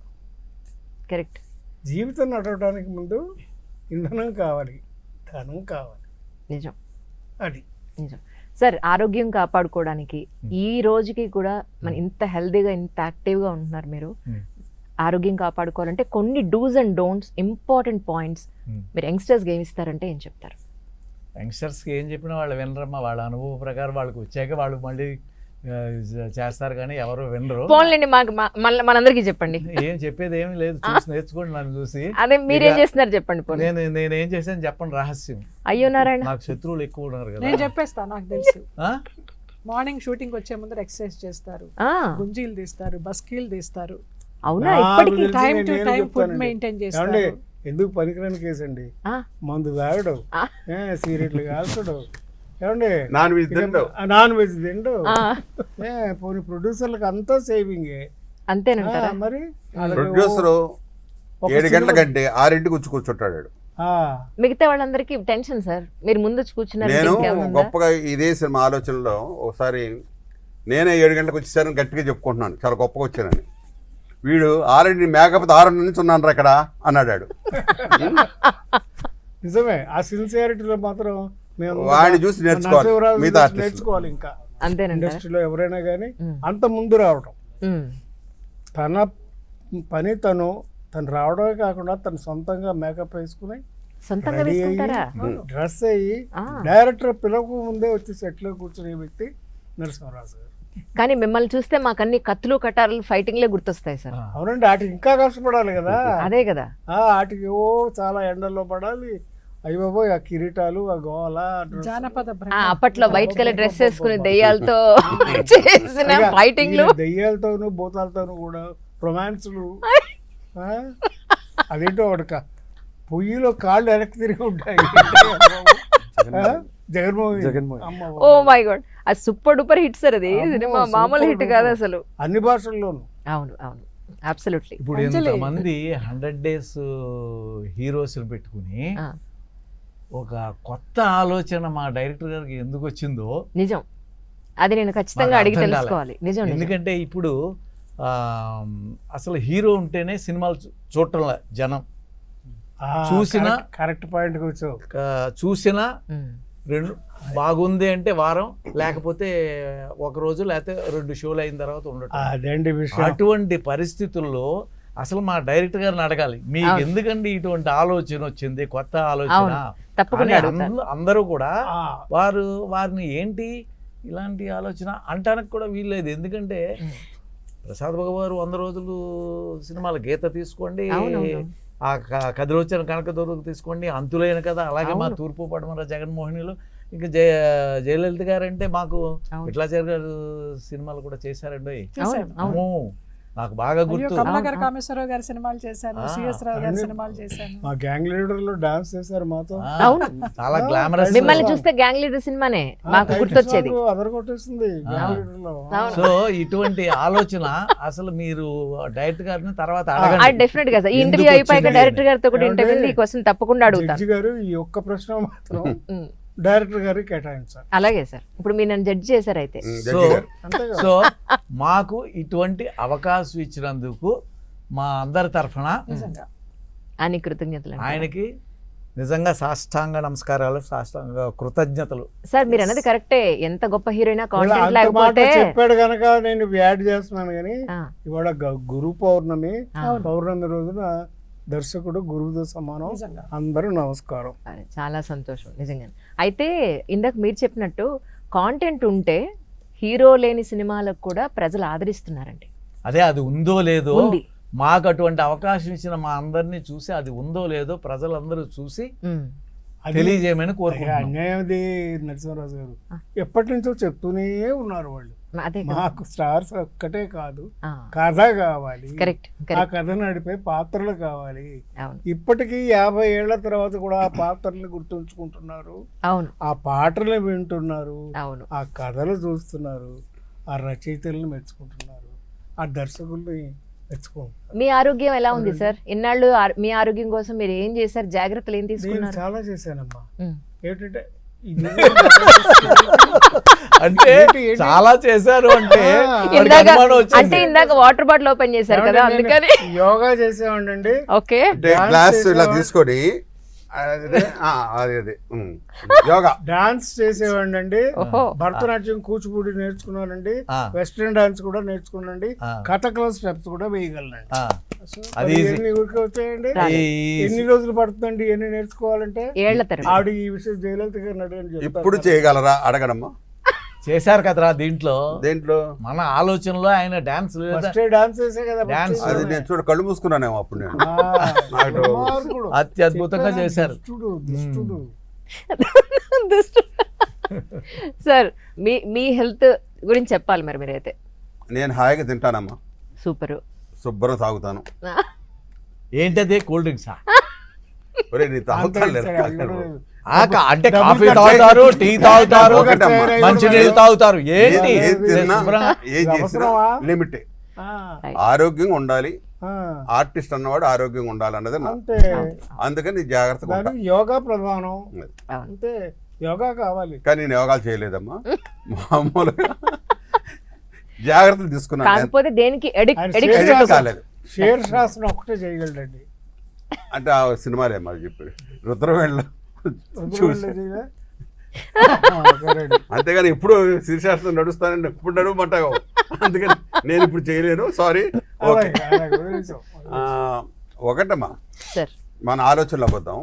A: కరెక్ట్.
C: జీవితం నడవడానికి ముందు ఇంధనం కావాలి, ధనం కావాలి.
A: నిజం,
C: అది
A: నిజం. సార్ ఆరోగ్యం కాపాడుకోవడానికి ఈ రోజుకి కూడా మన ఇంత హెల్దీగా ఇంత యాక్టివ్గా ఉంటున్నారు మీరు. ఆరోగ్యం కాపాడుకోవాలంటే కొన్ని dos and don'ts, important points మీరు యంగ్స్టర్స్కి ఏమి ఇస్తారంటే ఏం చెప్తారు?
E: యంగ్స్టర్స్కి ఏం చెప్పినా వాళ్ళు వినరమ్మా. వాళ్ళ అనుభవం ప్రకారం వాళ్ళకి వచ్చాక వాళ్ళు మళ్ళీ చేస్తారు కానీ ఎవరు వినరు.
A: పోన్లేండి, మాకు మనందరికీ చెప్పండి.
E: ఏం చెప్పేది ఏమీ లేదు, చూసి నేర్చుకోండి నన్ను చూసి.
A: అదే మీరేం చేస్తున్నారు చెప్పండి.
E: నేను ఏం చేశాను చెప్పండి, రహస్యం.
A: అయ్యో నారాయణ,
E: నాకు శత్రువులు ఎక్కువ ఉన్నారు కదా.
D: నేను చెప్పేస్తా, నాకు తెలుసు. మార్నింగ్ షూటింగ్ వచ్చే ముందర ఎక్సర్సైజ్ చేస్తారు, గుంజీలు తీస్తారు, బస్కీలు తీస్తారు.
A: అవునా? ఇప్పటికీ
D: time to time food maintain చేస్తారు.
C: ఎందుకు పనికిరాని కేసు అండి. మందు తాగడు, సిగరెట్లు కాల్చడు, ఏమండి నాన్ వెజ్ తిండు. పోనీ ప్రొడ్యూసర్లకు అంతా సేవింగే.
A: అంతేనంటారా?
C: మరి
B: ప్రొడ్యూసర్ 7 గంటలకంటే 6 వచ్చి కూర్చుంటాడు.
A: మిగతా వాళ్ళందరికీ టెన్షన్ సార్. మీరు ముందు కూర్చున్నారు.
B: నేను గొప్పగా ఇదే సినిమా ఆలోచనలో ఒకసారి నేనే 7 గంటలకు వచ్చేసారని గట్టిగా చెప్పుకుంటున్నాను, చాలా గొప్పగా వచ్చానని. వీడు ఆల్రెడీ మేకప్ 6 నుంచి ఉన్నాను ఇక్కడ అన్నాడు.
C: నిజమే, ఆ సిన్సియారిటీలో మాత్రం
B: వాడిని చూసి
C: నేర్చుకోవాలి. ఇంకా
A: అంతేనండి,
C: ఇండస్ట్రీలో ఎవరైనా కానీ అంత ముందు రావడం, తన పని తను రావడమే కాకుండా తను సొంతంగా మేకప్ వేసుకుని డ్రెస్ అయ్యి డైరెక్టర్ పిలవకు ముందే వచ్చి సెట్ లో కూర్చునే వ్యక్తి నరసింహరాజు గారు.
A: కానీ మిమ్మల్ని చూస్తే మాకు అన్ని కత్తులు కటారులు ఫైటింగ్లే గుర్తొస్తాయి సార్.
C: అవునండి, వాటికి ఇంకా కష్టపడాలి కదా.
A: అదే కదా,
C: వాటికి చాలా ఎండల్లో పడాలి. అయ్యో ఆ కిరీటాలు, ఆ గోల,
D: జానపద
A: అప్పట్లో వైట్ కలర్ డ్రెస్ వేసుకుని దెయ్యాలతో చేసిన ఫైటింగ్లు,
C: దెయ్యాలతోనూ భూతాలతోనూ కూడా రొమాన్స్లు. అదేంటో ఒకటి పొయ్యిలో కాళ్ళు వెనక్కి తిరిగి ఉంటాయి. జగన్మోహన్,
A: ఓ మై గాడ్, అది సూపర్ డూపర్ హిట్ సార్. అది సినిమా మామూలు హిట్ కాదు అసలు,
C: అన్ని భాషల్లోనూ.
A: అవును అవును, అబ్సల్యూట్లీ.
E: ఇప్పుడు ఎంతమంది 100 days హీరోస్ని పెట్టుకుని ఒక కొత్త ఆలోచన మా డైరెక్టర్ గారికి ఎందుకు వచ్చిందో
A: నిజం, అది నేను ఖచ్చితంగా అడిగి తెలుసుకోవాలి. నిజం,
E: ఎందుకంటే ఇప్పుడు అసలు హీరో ఉంటేనే సినిమాలు చూడటంలా జనం. చూసినా
C: కరెక్ట్ పాయింట్
E: చూసినా రెండు బాగుంది అంటే వారం, లేకపోతే ఒక రోజు, లేకపోతే 2 షోలు అయిన తర్వాత ఉండటం. అటువంటి పరిస్థితుల్లో అసలు మా డైరెక్టర్ గారిని అడగాలి, మీకు ఎందుకండి ఇటువంటి ఆలోచన వచ్చింది, కొత్త ఆలోచన. అందరూ కూడా వారిని ఏంటి ఇలాంటి ఆలోచన అంటానికి కూడా వీల్లేదు. ఎందుకంటే ప్రసాద్ బాబు గారు 100 రోజులు సినిమాల గీత తీసుకోండి, ఆ కదిలోచన కనకదుర్గ తీసుకోండి, అంతులైన కదా, అలాగే మా తూర్పు పడమర జగన్మోహినిలో, ఇంకా జయలలిత గారు అంటే మాకు విఠలాచార్య గారు సినిమాలు కూడా చేశారండి. నాకు బాగా గుర్తు.
D: కమలాకర్ కామేశ్వరరావు గారి సినిమాలు చేశాను, సిఎస్ రావు గారి సినిమాలు చేశాను.
C: మా గ్యాంగ్ లీడర్ లో డాన్స్ చేశారు మాతో.
E: చాలా గ్లామరస్.
A: మిమ్మల్ని చూస్తే గ్యాంగ్ లీడర్ సినిమానే మాకు గుర్తొచ్చేది.
C: అదరగొట్టేసింది.
E: సో ఇటువంటి ఆలోచన అసలు మీరు డైరెక్టర్ గారిని తర్వాత అడగండి.
A: డెఫినెట్ గా ఈ ఇంటర్వ్యూ అయిపోయాక డైరెక్టర్ గారితో కూడా ఇంటర్వ్యూ ఈ క్వశ్చన్ తప్పకుండా అడుగుతాను.
C: జడ్జి గారు ఈ ఒక్క ప్రశ్న మాత్రం డైరెక్టర్ గారికి కేటాయించారు.
A: అలాగే సార్, ఇప్పుడు మీరు నన్ను జడ్జి చేశారు అయితే.
E: సో మాకు ఇటువంటి అవకాశం ఇచ్చినందుకు మా అందరి తరఫున
A: ఆయన కృతజ్ఞతలు.
E: ఆయనకి నిజంగా సాష్టాంగ నమస్కారాలు, సాష్టాంగ కృతజ్ఞతలు.
A: సార్ మీరు అన్నది కరెక్టే, ఎంత గొప్ప హీరోయినా కాంటెంట్ లేకపోతే.
C: చెప్పాడు కనుక నేను యాడ్ చేస్తున్నాను. కానీ ఇవాళ గురు పౌర్ణమి రోజున దర్శకుడు గురువుతో సమానం. అందరూ నమస్కారం.
A: చాలా సంతోషం నిజంగా. అయితే ఇందాక మీరు చెప్పినట్టు కాంటెంట్ ఉంటే హీరో లేని సినిమాలకు కూడా ప్రజలు ఆదరిస్తున్నారండి.
E: అదే, అది ఉందో లేదో, మాకు అటువంటి అవకాశం ఇచ్చిన మా అందరినీ చూసి అది ఉందో లేదో ప్రజలందరూ చూసి తెలియజేయమని కోరుకుంటున్నాను.
C: అన్యాయది నరసింహరాజు గారు ఎప్పటి నుంచో చెప్తూనే ఉన్నారు వాళ్ళు. మాకు స్టార్స్ ఒక్కటే కాదు, కథ కావాలి, ఆ కథ నడిపే పాత్రలు కావాలి. ఇప్పటికీ 50 ఏళ్ల తర్వాత కూడా ఆ పాత్రల్ని గుర్తుంచుకుంటున్నారు, ఆ పాటలు వింటున్నారు, ఆ కథలు చూస్తున్నారు, ఆ రచయితలను మెచ్చుకుంటున్నారు, ఆ దర్శకుల్ని మెచ్చుకుంటున్నారు.
A: మీ ఆరోగ్యం ఎలా ఉంది సార్? ఇన్నాళ్ళు మీ ఆరోగ్యం కోసం మీరు ఏం చేశారు? జాగ్రత్తలు ఏం తీసుకున్నారు?
C: చాలా చేశానమ్మా. ఏంటంటే
E: అంటే చాలా చేశారు అంటే
A: ఇందాక వాటర్ బాటిల్ ఓపెన్ చేశారు కదా, అందుకని
C: యోగా చేసేవాడి.
B: గ్లాస్ ఇలా తీసుకొని అదే అదే యోగా.
C: డాన్స్ చేసేవాడినండి,
A: ఓహో
C: భరతనాట్యం కూచిపూడి నేర్చుకున్నానండి,
E: ఆ,
C: వెస్ట్రన్ డాన్స్ కూడా నేర్చుకున్నానండి,
E: ఆ,
C: కథకళ స్టెప్స్ కూడా వేయగలనండి.
E: ఆ.
C: మరి
E: అది
C: ఎన్ని ఊరికే వచ్చాయండి?
E: ఈ-
C: ఎన్ని రోజులు పడుతుందండి ఇవన్నీ నేర్చుకోవాలంటే?
A: ఏళ్ల తరబడి.
C: ఆవిడ ఈ విషయం జయలలిత గారిని అడగని చెప్తారు.
B: ఇప్పుడు చేయగలరా అడగడమ్మా?
E: చేశారు కదరా దీంట్లో.
B: దేంట్లో?
E: మన ఆలోచనలో ఆయన డాన్స్
C: ఫస్ట్ డాన్స్ చేసే కదా
E: డాన్స్
B: అది
C: వచ్చేది.
B: నేను చూడ కళ్ళు మూసుకున్నానేమో అప్పుడు నేను.
C: ఆ,
B: నాకు
C: దుర్మార్గుడు.
E: అత్యద్భుతంగా
C: చెప్పానా?
E: చేశారు.
C: దుష్టుడు.
A: సార్ మీ హెల్త్ గురించి చెప్పాలి మరి మీరైతే.
B: నేను హాయిగా తింటానమ్మా,
A: సూపర్.
B: శుభ్రం తాగుతాను.
E: ఏంటది? కూల్ డ్రింక్సా?
B: ఒరే నీ తాగుతాను
C: అంతే ఇచ్చాడు, అది కూడా లేదు.
E: అంటే
C: డబ్బులు
E: కాఫీ
C: ఖర్చు
E: తాగుతారు, టీ తాగుతారు,
B: ఒకటమ్మా.
E: మంచినీళ్ళు తాగుతారు. ఏంటి
B: ఏది తిన్నా
E: శుభ్రంగా?
B: ఏం చేసినా
C: అవసరమా?
B: లిమిటే.
C: ఆ,
B: ఆరోగ్యంగా ఉండాలి,
C: ఆ,
B: ఆర్టిస్ట్ అన్నవాడు ఆరోగ్యంగా ఉండాలి అన్నది నా.
C: అంతే.
B: అందుకని జాగ్రత్తగా ఉంటా.
C: దానికి యోగా ప్రధానం.
A: అవును.
C: అంతే, యోగా కావాలి.
B: కానీ నేను యోగాలు చేయలేదమ్మా, మామూలుగా జాగ్రత్తలు తీసుకున్నాను.
A: కాకపోతే దేనికి
C: ఆయన
A: ఎడిక్ట్
B: ఎడిక్ట్ కాలేదు.
C: షేర్ శాస్త్రం ఒకటే చేయగలడండి.
B: అంటే ఆ సినిమాలే మరి చెప్పి రుద్రవేళ్ళ చూసి అంతేగాని ఇప్పుడు శీర్షాస్త్రం నడుస్తానండి, ఇప్పుడు నడవమంటావు. అందుకని నేను ఇప్పుడు చేయలేను, సారీ. Okay, ఒకటమ్మా
A: sir.
B: మన ఆలోచనలు అబద్దాం.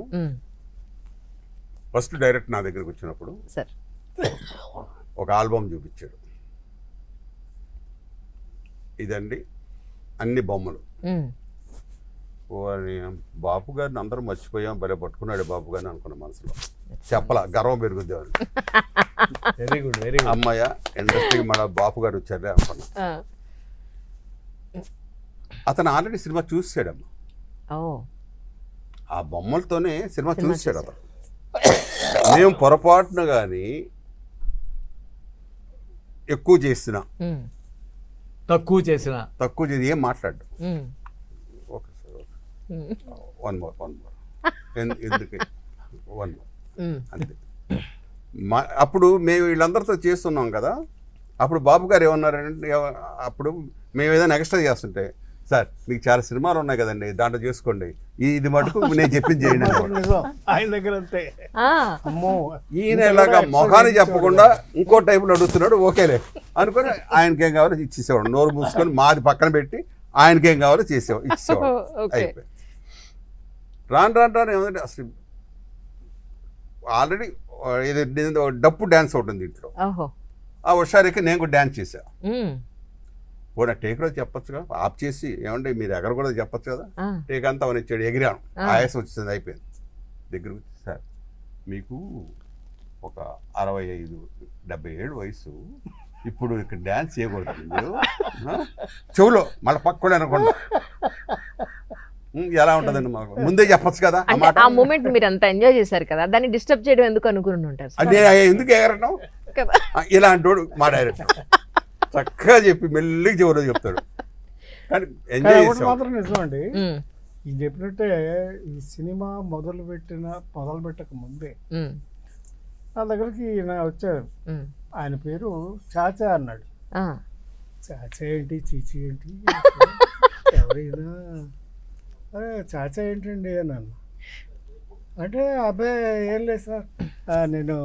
B: ఫస్ట్ డైరెక్ట్ నా దగ్గరికి వచ్చినప్పుడు
A: సార్
B: ఒక ఆల్బమ్ చూపించాడు. ఇదండి అన్ని బొమ్మలు. బాపు గారిని అందరూ మర్చిపోయాం, భలే పట్టుకున్నాడు బాపు గారిని అనుకున్న మనసులో. చెప్పలా, గర్వం పెరుగుద్ది.
E: Very good, very good.
B: అమ్మాయ ఇండస్ట్రీకి మన బాపు గారు వచ్చారే అనుకున్నా. అతను ఆల్రెడీ సినిమా చూసాడమ్మా, ఆ బొమ్మలతోనే సినిమా చూసాడు అతను. మేము పొరపాటున కానీ ఎక్కువ చేసిన
E: తక్కువ చేసిన
B: తక్కువ చేసి ఏం మాట్లాడు. ఓకే సార్, వన్ మోర్ ఎందుకు వన్ మోర్ అంతే. అప్పుడు మేము వీళ్ళందరితో చేస్తున్నాం కదా, అప్పుడు బాబు గారు ఏమన్నారంటే, అప్పుడు మేము ఏదైనా ఎక్స్ట్రా చేస్తుంటే, సార్ మీకు చాలా సినిమాలు ఉన్నాయి కదండి, దాంట్లో చేసుకోండి, ఇది మటుకు నేను చెప్పింది చేయండి.
C: ఆయన దగ్గర అంతే. అమ్మో,
B: ఈయన ఇలాగా మొహాన్ని చెప్పకుండా ఇంకో టైపులో అడుగుతున్నాడు. ఓకేలే అనుకొని ఆయనకేం కావాలో ఇచ్చేసేవాడు, నోరు మూసుకొని మాది పక్కన పెట్టి ఆయనకేం కావాలో ఇచ్చేసేవాడు. అయిపోయి రాను ఏమంటే అసలు ఆల్రెడీ డప్పు డ్యాన్స్ ఒకటి ఉంది ఇంట్లో. ఆ హుషారికి నేను కూడా డ్యాన్స్ చేశా. పోనీ టేక్ రోజు చెప్పొచ్చుగా, ఆఫ్ చేసి ఏమంటే మీరు ఎగర కూడా చెప్పొచ్చు కదా. టేక్ అంతా అవన్నీ ఇచ్చాడు, ఎగిరాను, ఆయాసం వచ్చింది, అయిపోయింది. దగ్గర వచ్చి, సార్ మీకు ఒక 65-70 వయసు, ఇప్పుడు ఇక్కడ డ్యాన్స్ చేయకూడదు మీరు, చెవులో మళ్ళీ పక్కనే అనకుండా ఎలా ఉంటుందండి, మాకు ముందే చెప్పొచ్చు కదా.
A: ఆ మూమెంట్ మీరు అంత ఎంజాయ్ చేశారు కదా, దాన్ని డిస్టర్బ్ చేయడం ఎందుకు అనుకుని ఉంటారు?
B: అంటే ఎందుకు ఎగరటం ఇలాంటి మా డైరెక్టర్ చక్కగా చెప్పి మెల్లిగా చివరిలో చెప్తాడు. కానీ ఎంజాయ్ చేసాం
C: మాత్రం నిజం అండి. ఇది చెప్పినట్టే ఈ సినిమా మొదలు పెట్టక ముందే నా దగ్గరికి ఈయన వచ్చారు. ఆయన పేరు చాచా అన్నాడు. చాచా ఏంటి, చీచి ఏంటి, ఎవరైనా చాచా ఏంటండి అన్నాను. అంటే అబ్బాయి ఏం లేదు సార్, నేను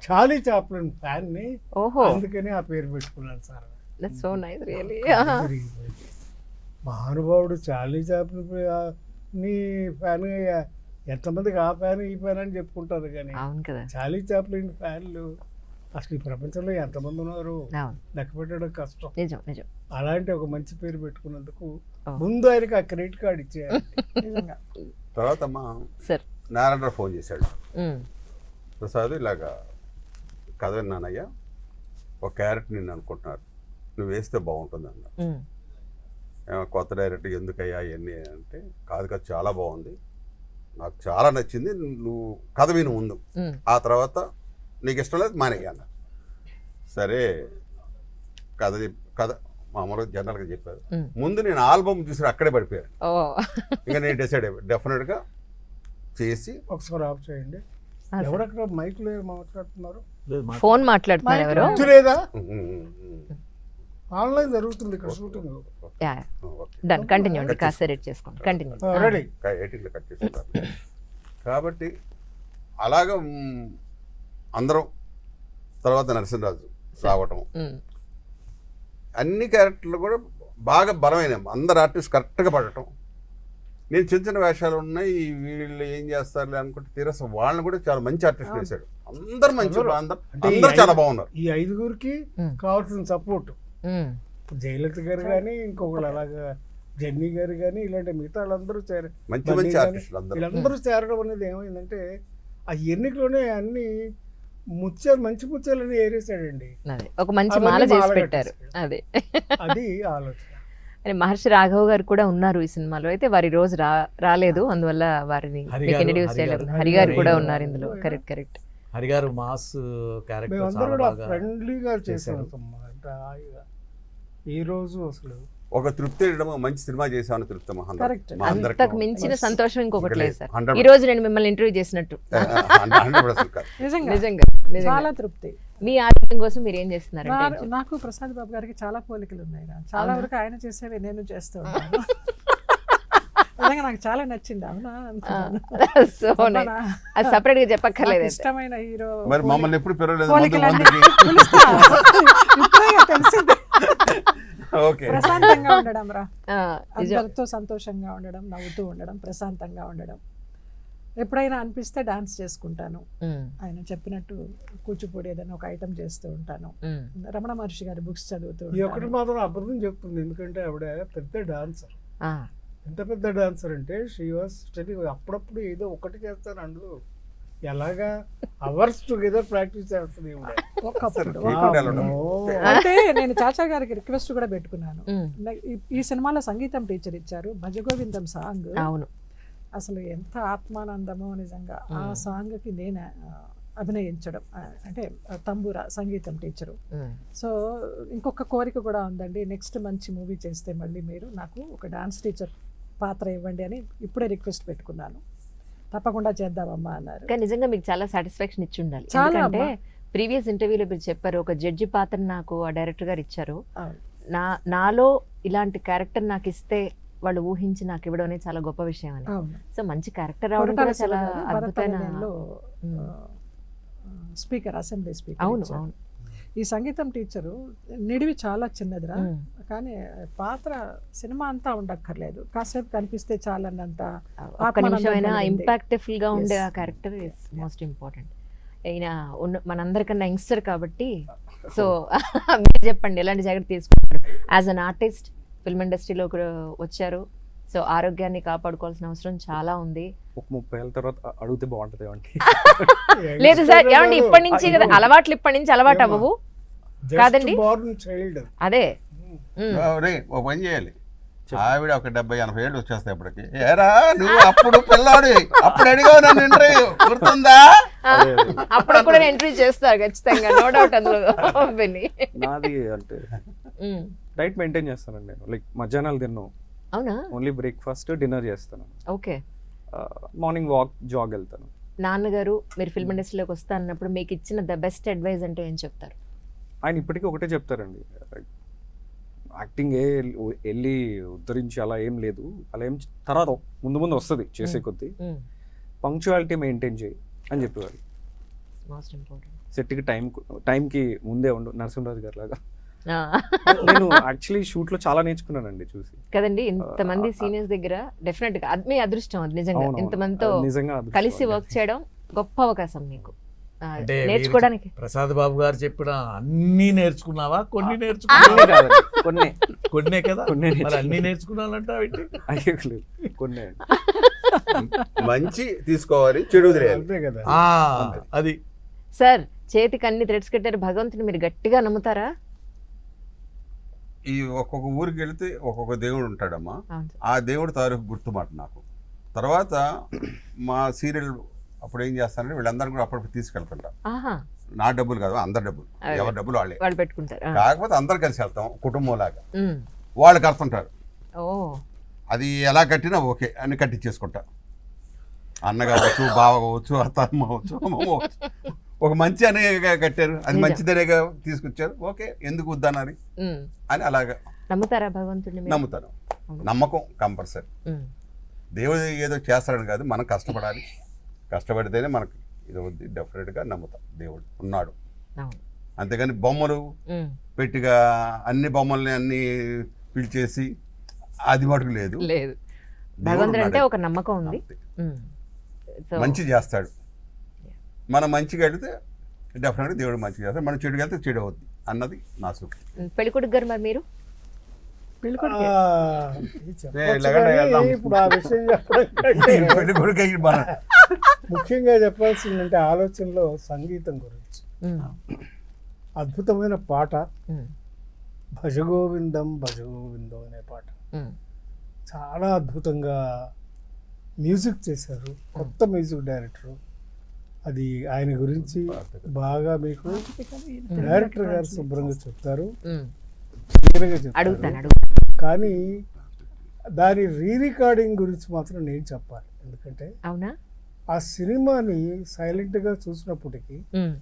C: చార్లీ చాప్లిన్ ఫ్యాన్ని, అందుకని ఆ పేరు పెట్టుకున్నాను సార్. మహానుభావుడు చార్లీ చాప్లిన్ నీ ఫ్యాన్, ఎంతమందికి ఆ ఫ్యాన్ ఈ ఫ్యాన్ అని చెప్పుకుంటారు, కానీ చార్లీ చాప్లిన్ ఫ్యాన్లు అసలు ఈ ప్రపంచంలో ఎంతమంది ఉన్నారు లెక్క పెట్టడం కష్టం. అలాంటి ఒక మంచి పేరు పెట్టుకున్నందుకు ముందు ఆయనకి ఆ క్రెడిట్ కార్డు ఇచ్చేయాలి.
B: తర్వాత నారాయణరావు ఫోన్ చేశాడు, ప్రసాద్ ఇలాగా కథ విన్నానయ్యా, ఒక క్యారెక్టర్ నిన్ను అనుకుంటున్నారు, నువ్వు వేస్తే బాగుంటుంది అన్న. కొత్త డైరెక్టర్ ఎందుకయ్యా ఇవన్నీ అంటే, కాదు కదా చాలా బాగుంది, నాకు చాలా నచ్చింది, నువ్వు కథ విను ముందు, ఆ తర్వాత నీకు ఇష్టం లేదు మానేయ్యా అన్న. సరే కథ మామూలుగా జనరల్గా చెప్పారు. ముందు నేను ఆల్బమ్ చూసి అక్కడే పడిపోయాను. ఇంకా నేను డిసైడ్ అయిపోయాను, డెఫినెట్గా చేసి.
C: ఒకసారి ఆఫ్ చేయండి. ఎవరక్కడ మైక్ లో మాట్లాడుతున్నారు?
A: ఫోన్ మాట్లాడుతున్నారు ఎవరు?
C: లేదా ఆన్లైన్ జరుగుతుంది ఇక్కడ షూటింగ్.
A: డన్, కంటిన్యూ అండి, కాస్త ఎడిట్ చేసుకోండి, కంటిన్యూ.
C: రెడీ,
B: ఎడిట్లో కట్ చేసుకుంటాను. కాబట్టి అలాగ అందరం తర్వాత నరసింహరాజు రావటం అన్ని క్యారెక్టర్లు కూడా బాగా బలమైన అందరు ఆర్టిస్ట్ కరెక్ట్గా పడటం. నేను చిన్న చిన్న వేషాలు ఉన్నాయి వీళ్ళు ఏం చేస్తారులే అనుకుంటే తీరస వాళ్ళని కూడా చాలా మంచి ఆర్టిస్ట్ వేశాడు. అందరు మంచి అందరు చాలా బాగున్నారు.
C: ఈ 5గురికి కావాల్సిన సపోర్ట్ జయలలిత గారు కానీ ఇంకొకళ్ళు అలాగా జెన్నీ గారు కానీ ఇలాంటి మిగతా వాళ్ళందరూ
B: మంచి మంచి ఆర్టిస్టులు
C: వీళ్ళందరూ చేరడం అనేది ఏమైందంటే ఆ ఎన్నికలోనే అన్ని మంచి ముత్యాలని ఏరేసాడండి.
A: ఒక మంచి మాల చేసి పెట్టారు. అదే
C: అది ఆలోచన.
A: మహర్షి రాఘవ్ గారు కూడా ఉన్నారు ఈ సినిమాలో. అయితే వారి రోజు రాలేదు, అందువల్ల వారిని ఇంట్రడ్యూస్ చేయలేదు. హరి గారు కూడా ఉన్నారు ఇందులో. కరెక్ట్.
E: హరి గారు మాస్ క్యారెక్టర్
C: మేమందరూ కూడా ఫ్రెండ్లీగా చేసాం. ఈ రోజు అసలు
B: ఒక తృప్తి మంచి సినిమా చేసామని తృప్తి
A: అంతకు మించిన సంతోషం ఇంకొకటి లేదు సార్. ఈ రోజు నేను మిమ్మల్ని ఇంటర్వ్యూ చేసినట్టు నిజంగా
D: చాలా తృప్తి.
A: మీ ఆరోగ్యం కోసం మీరు ఏం చేస్తున్నారు?
D: నాకు ప్రసాద్ బాబు గారికి చాలా పోలికలు ఉన్నాయి. చాలా వరకు ఆయన చేసేవి నేను చేస్తూ ఉంటాను. నిజంగా నాకు చాలా నచ్చింది. అవునా
A: సపరేట్ గా చెప్పక్కర్లేదు.
D: ఇష్టమైన హీరో
B: మమ్మల్ని ఎప్పుడు
D: తెలిసింది. ప్రశాంతంగా ఉండడం రా, అందరితో సంతోషంగా ఉండడం, నవ్వుతూ ఉండడం, ప్రశాంతంగా ఉండడం. ఎప్పుడైనా అనిపిస్తే డాన్స్ చేసుకుంటాను. ఆయన చెప్పినట్టు కూచిపూడి ఏదైనా ఒక ఐటమ్ చేస్తూ ఉంటాను. రమణ మహర్షి గారి బుక్స్ చదువుతూ
C: ఈ ఒకటి మాత్రం అబద్ధం చెప్తుంది. ఎందుకంటే ఆవిడ పెద్ద డాన్సర్. ఎంత పెద్ద డాన్సర్ అంటే షీ వాస్ అప్పుడప్పుడు ఏదో ఒకటి చేస్తాను అందులో ఎలాగా అవర్స్ టుగెదర్ ప్రాక్టీస్ చేస్తుంది.
D: అయితే నేను చాచా గారికి రిక్వెస్ట్ కూడా పెట్టుకున్నాను. ఈ సినిమాలో సంగీతం టీచర్ ఇచ్చారు, భజగోవిందం సాంగ్.
A: అవును,
D: అసలు ఎంత ఆత్మానందమో నిజంగా. ఆ సాంగ్ కి నేను అభినయించడం, అంటే తంబూరా సంగీతం టీచరు. సో ఇంకొక కోరిక కూడా ఉందండి, నెక్స్ట్ మంచి మూవీ చేస్తే మళ్ళీ మీరు నాకు ఒక డాన్స్ టీచర్ పాత్ర ఇవ్వండి అని ఇప్పుడే రిక్వెస్ట్ పెట్టుకున్నాను. తప్పకుండా చేద్దామమ్మా అన్నారు.
A: కానీ నిజంగా మీకు చాలా సాటిస్ఫాక్షన్ ఇచ్చి ఉండాలి. ఎందుకంటే ప్రీవియస్ ఇంటర్వ్యూలో మీరు చెప్పారు, ఒక జడ్జి పాత్ర నాకు ఆ డైరెక్టర్ గారు ఇచ్చారు, నాలో ఇలాంటి క్యారెక్టర్ నాకు ఇస్తే వాళ్ళు ఊహించి నాకు ఇవ్వడం అనేది చాలా గొప్ప విషయం అని. సో మంచి క్యారెక్టర్ రావడం కూడా చాలా అద్భుతమైన.
D: Speaker, assembly speaker.
A: అవును అవును.
D: ఈ సంగీతం టీచరు నిడివి చాలా చిన్నదిరా, కానీ పాత్ర సినిమా అంతా ఉండక్కర్లేదు, కాసేపు కనిపిస్తే చాలన్నంత
A: ఒక్క నిమిషమైనా ఇంపాక్ట్ఫుల్ గా ఉండే ఆ క్యారెక్టర్ ఇస్ మోస్ట్ ఇంపార్టెంట్. అయినా మనందరికన్నా యంగ్స్టర్ కాబట్టి సో మీరు చెప్పండి ఎలాంటి జాగ్రత్త తీసుకుంటారు? యాజ్ అన్ ఆర్టిస్ట్ ఫిల్మ్ ఇండస్ట్రీలో వచ్చారు, సో ఆరోగ్యాన్ని కాపాడుకోవాల్సిన అవసరం చాలా ఉంది.
F: ఒక 30 ఏళ్ళ తర్వాత అడిగితే బాగుంటది.
A: లేదు సార్, ఏమండి ఇప్పటి నుంచి కదా అలవాట్లు, ఇప్పటి నుంచి అలవాటు అవ్వవు కాదండి. అదే
B: ఒక పని చేయాలి, ఆవిడ ఒక 70-80 ఏళ్ళు వచ్చేస్తాయి అప్పటికి. ఏరా నువ్వు అప్పుడు పిల్లాడు, అప్పుడు అడిగావు నన్ను ఇంటర్వ్యూ, గుర్తుందా?
A: అప్పుడు కూడా ఇంటర్వ్యూ చేస్తారు ఖచ్చితంగా, నో డౌట్ అందులో.
F: నాది అంటే డైట్ మెయింటైన్ చేస్తానండి నేను. లైక్ మధ్యాహ్నాలు తిన్నాను,
A: అవునా?
F: ఓన్లీ బ్రేక్ఫాస్ట్ డిన్నర్ చేస్తాను.
A: ఓకే.
F: మార్నింగ్ వాక్, జాగ్ వెళ్తాను.
A: నాన్నగారు మీరు ఫిల్మ్ ఇండస్ట్రీలోకి వస్తా అన్నప్పుడు మీకు ఇచ్చిన ద బెస్ట్ అడ్వైజ్ అంటే ఏం చెప్తారు?
F: ఆయన ఇప్పటికీ ఒకటే చెప్తారండి, యాక్టింగ్ వెళ్ళి ఉద్ధరించి అలా ఏం లేదు, అలా ఏం తర్వాత ముందు ముందు వస్తుంది చేసే కొద్దీ, పంక్చువాలిటీ మెయింటైన్ చేయి అని చెప్పేవారు. సెట్కి టైంకి ముందే ఉండు, నరసింహరాజు గారు లాగా. నేను యాక్చువల్లీ షూట్ లో చాలా నేర్చుకున్నానండి చూసి
A: కదండి. ఇంతమంది సీనియర్స్ దగ్గర డెఫినెట్ గా అది మీ అదృష్టం, అది నిజంగా. ఇంతమందితో కలిసి వర్క్ చేయడం గొప్ప అవకాశం మీకు నేర్చుకోవడానికి.
E: ప్రసాద్ బాబు గారు చెప్పిన అన్ని నేర్చుకున్నావా? కొన్ని నేర్చుకున్నా, కొన్నే కదా, అన్ని నేర్చుకున్నానంట.
F: కొన్ని
B: మంచి తీసుకోవాలి, చెడు
C: కదా.
E: అది
A: సార్ చేతికి అన్ని థ్రెడ్స్ కట్టారు, భగవంతుని మీరు గట్టిగా నమ్ముతారా?
B: ఈ ఒక్కొక్క ఊరికి వెళితే ఒక్కొక్క దేవుడు ఉంటాడమ్మా, ఆ దేవుడు తారీఖు గుర్తుమాట నాకు. తర్వాత మా సీరియల్ అప్పుడు ఏం చేస్తానంటే వీళ్ళందరూ కూడా అప్పటికి తీసుకెళ్తుంటా. నా డబ్బులు కాదు, అందరి డబ్బులు, ఎవరి డబ్బులు వాళ్ళే
A: పెట్టుకుంటారు.
B: కాకపోతే అందరు కలిసి వెళ్తాం కుటుంబం లాగా. వాళ్ళు కడుతుంటారు, అది ఎలా కట్టినా ఓకే అని కట్టించేసుకుంటా. అన్న కావచ్చు, బావ కావచ్చు, అత్తమ్మ కావచ్చు, అమ్మ కావచ్చు, ఒక మంచి అనే కట్టారు, అది మంచిదనేగా తీసుకొచ్చారు, ఓకే ఎందుకు వద్దన్నారు అని అలాగా.
A: నమ్ముతారా భగవంతుడిని?
B: నమ్ముతాను, నమ్మకం కంపల్సరీ. దేవుడు ఏదో చేస్తాడని కాదు, మనం కష్టపడాలి, కష్టపడితేనే మనకి ఇది అవుద్ది డెఫినెట్గా నమ్ముతా దేవుడు ఉన్నాడు.
A: అవును.
B: అంతేగాని బొమ్మలు
A: ఉమ్.
B: పెట్టిగా అన్ని బొమ్మల్ని అన్ని పిలిచేసి అది మటుకు లేదు.
A: లేదు,
B: దేవుడు
A: భగవంతుడు అంటే
B: ఉన్నాడు.
A: ఒక నమ్మకం ఉంది.
B: అంతే.
A: ఉమ్. సో
B: మంచి చేస్తాడు. మనం మంచిగా వెళితే డెఫినెట్గా దేవుడు మంచిగా చేస్తాడు, మనం చెడుగా వెళ్తే చెడు అవుద్ది అన్నది నా సూక్తి.
A: పెళ్ళికొడుకు గారు మరి మీరు
D: పెళ్ళికొడుకే.
C: ఇది చెప్పొచ్చు కానీ ఇప్పుడు ఆ విషయం చెప్పడం కంటే
B: పెళ్లి కొడుకు అయ్యి మన
C: ముఖ్యంగా చెప్పాల్సిందంటే ఆలోచనలో సంగీతం గురించి.
A: ఉమ్.
C: అద్భుతమైన పాట
A: ఉమ్.
C: భజగోవిందం భజగోవిందం అనే పాట
A: ఉమ్.
C: చాలా అద్భుతంగా మ్యూజిక్ చేశారు, కొత్త మ్యూజిక్ డైరెక్టర్. అది ఆయన గురించి బాగా మీకు డైరెక్టర్ గారు శుభ్రంగా చెప్తారు,
A: ఉమ్.
C: క్లియర్గా చెప్తారు.
A: అడుగుతాను.
C: కానీ దాని రీ రికార్డింగ్ గురించి మాత్రం నేను చెప్పాలి. ఎందుకంటే
A: అవునా?
C: ఆ సినిమాని సైలెంట్గా చూసినప్పటికీ,
A: ఉమ్.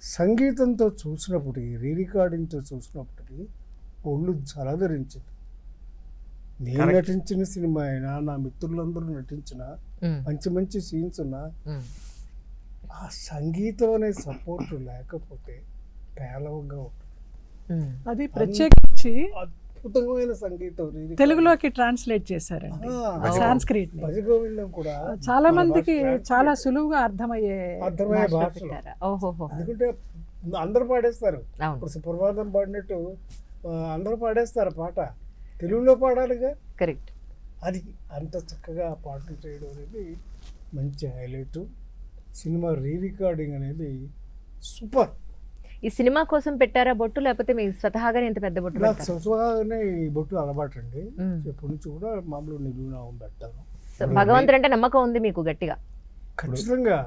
C: సంగీతంతో చూసినప్పటికీ, రీ రికార్డింగ్తో చూసినప్పటికీ ఒళ్ళు జలధరించింది. నేను నటించిన సినిమా అయినా, నా మిత్రులందరూ నటించిన
A: ఉమ్.
C: మంచి మంచి సీన్స్ ఉన్నా
A: ఉమ్.
C: ఆ సంగీతం అనే సపోర్ట్ లేకపోతే పేలవంగా ఉంటుంది.
A: ఉమ్.
D: అది ప్రత్యేకించి
C: అద్భుతమైన సంగీతం re-recording.
D: తెలుగులోకి ట్రాన్స్లేట్ చేశారండి
C: ఆ,
D: సాంస్క్రిట్ ని.
C: భజగోవిందం కూడా
D: చాలా
C: మన
D: మందికి
C: భాష
D: చాలా సులువుగా అర్థమయ్యే
C: అర్థమయ్యే
A: భాషలో
C: భాషలో.
A: పెట్టారా? ఓహోహో.
C: ఎందుకంటే అందరూ పాడేస్తారు.
A: అవును.
C: ఇప్పుడు సుప్రభాతం పాడినట్టు అందరూ పాడేస్తారు పాట, తెలుగులో పాడాలిగా.
A: కరెక్ట్.
C: అది అంత చక్కగా ఆ పాటలు చేయడం అనేది మంచి హైలైట్. సినిమా రీ రికార్డింగ్ అనేది సూపర్.
A: ఈ సినిమా కోసం పెట్టారా బొట్టు, లేకపోతే మీ స్వతహాగానే ఇంత పెద్ద బొట్టు
C: నాకు
A: పెడతారా?
C: స్వతహాగానే ఈ బొట్టు అలవాటు అండి.
A: ఉమ్.
C: ఎప్పటి నుంచి కూడా మామూలు నిలువునామం పెట్టాను.
A: సో భగవంతుడు అంటే నమ్మకం ఉంది మీకు గట్టిగా?
C: ఖచ్చితంగా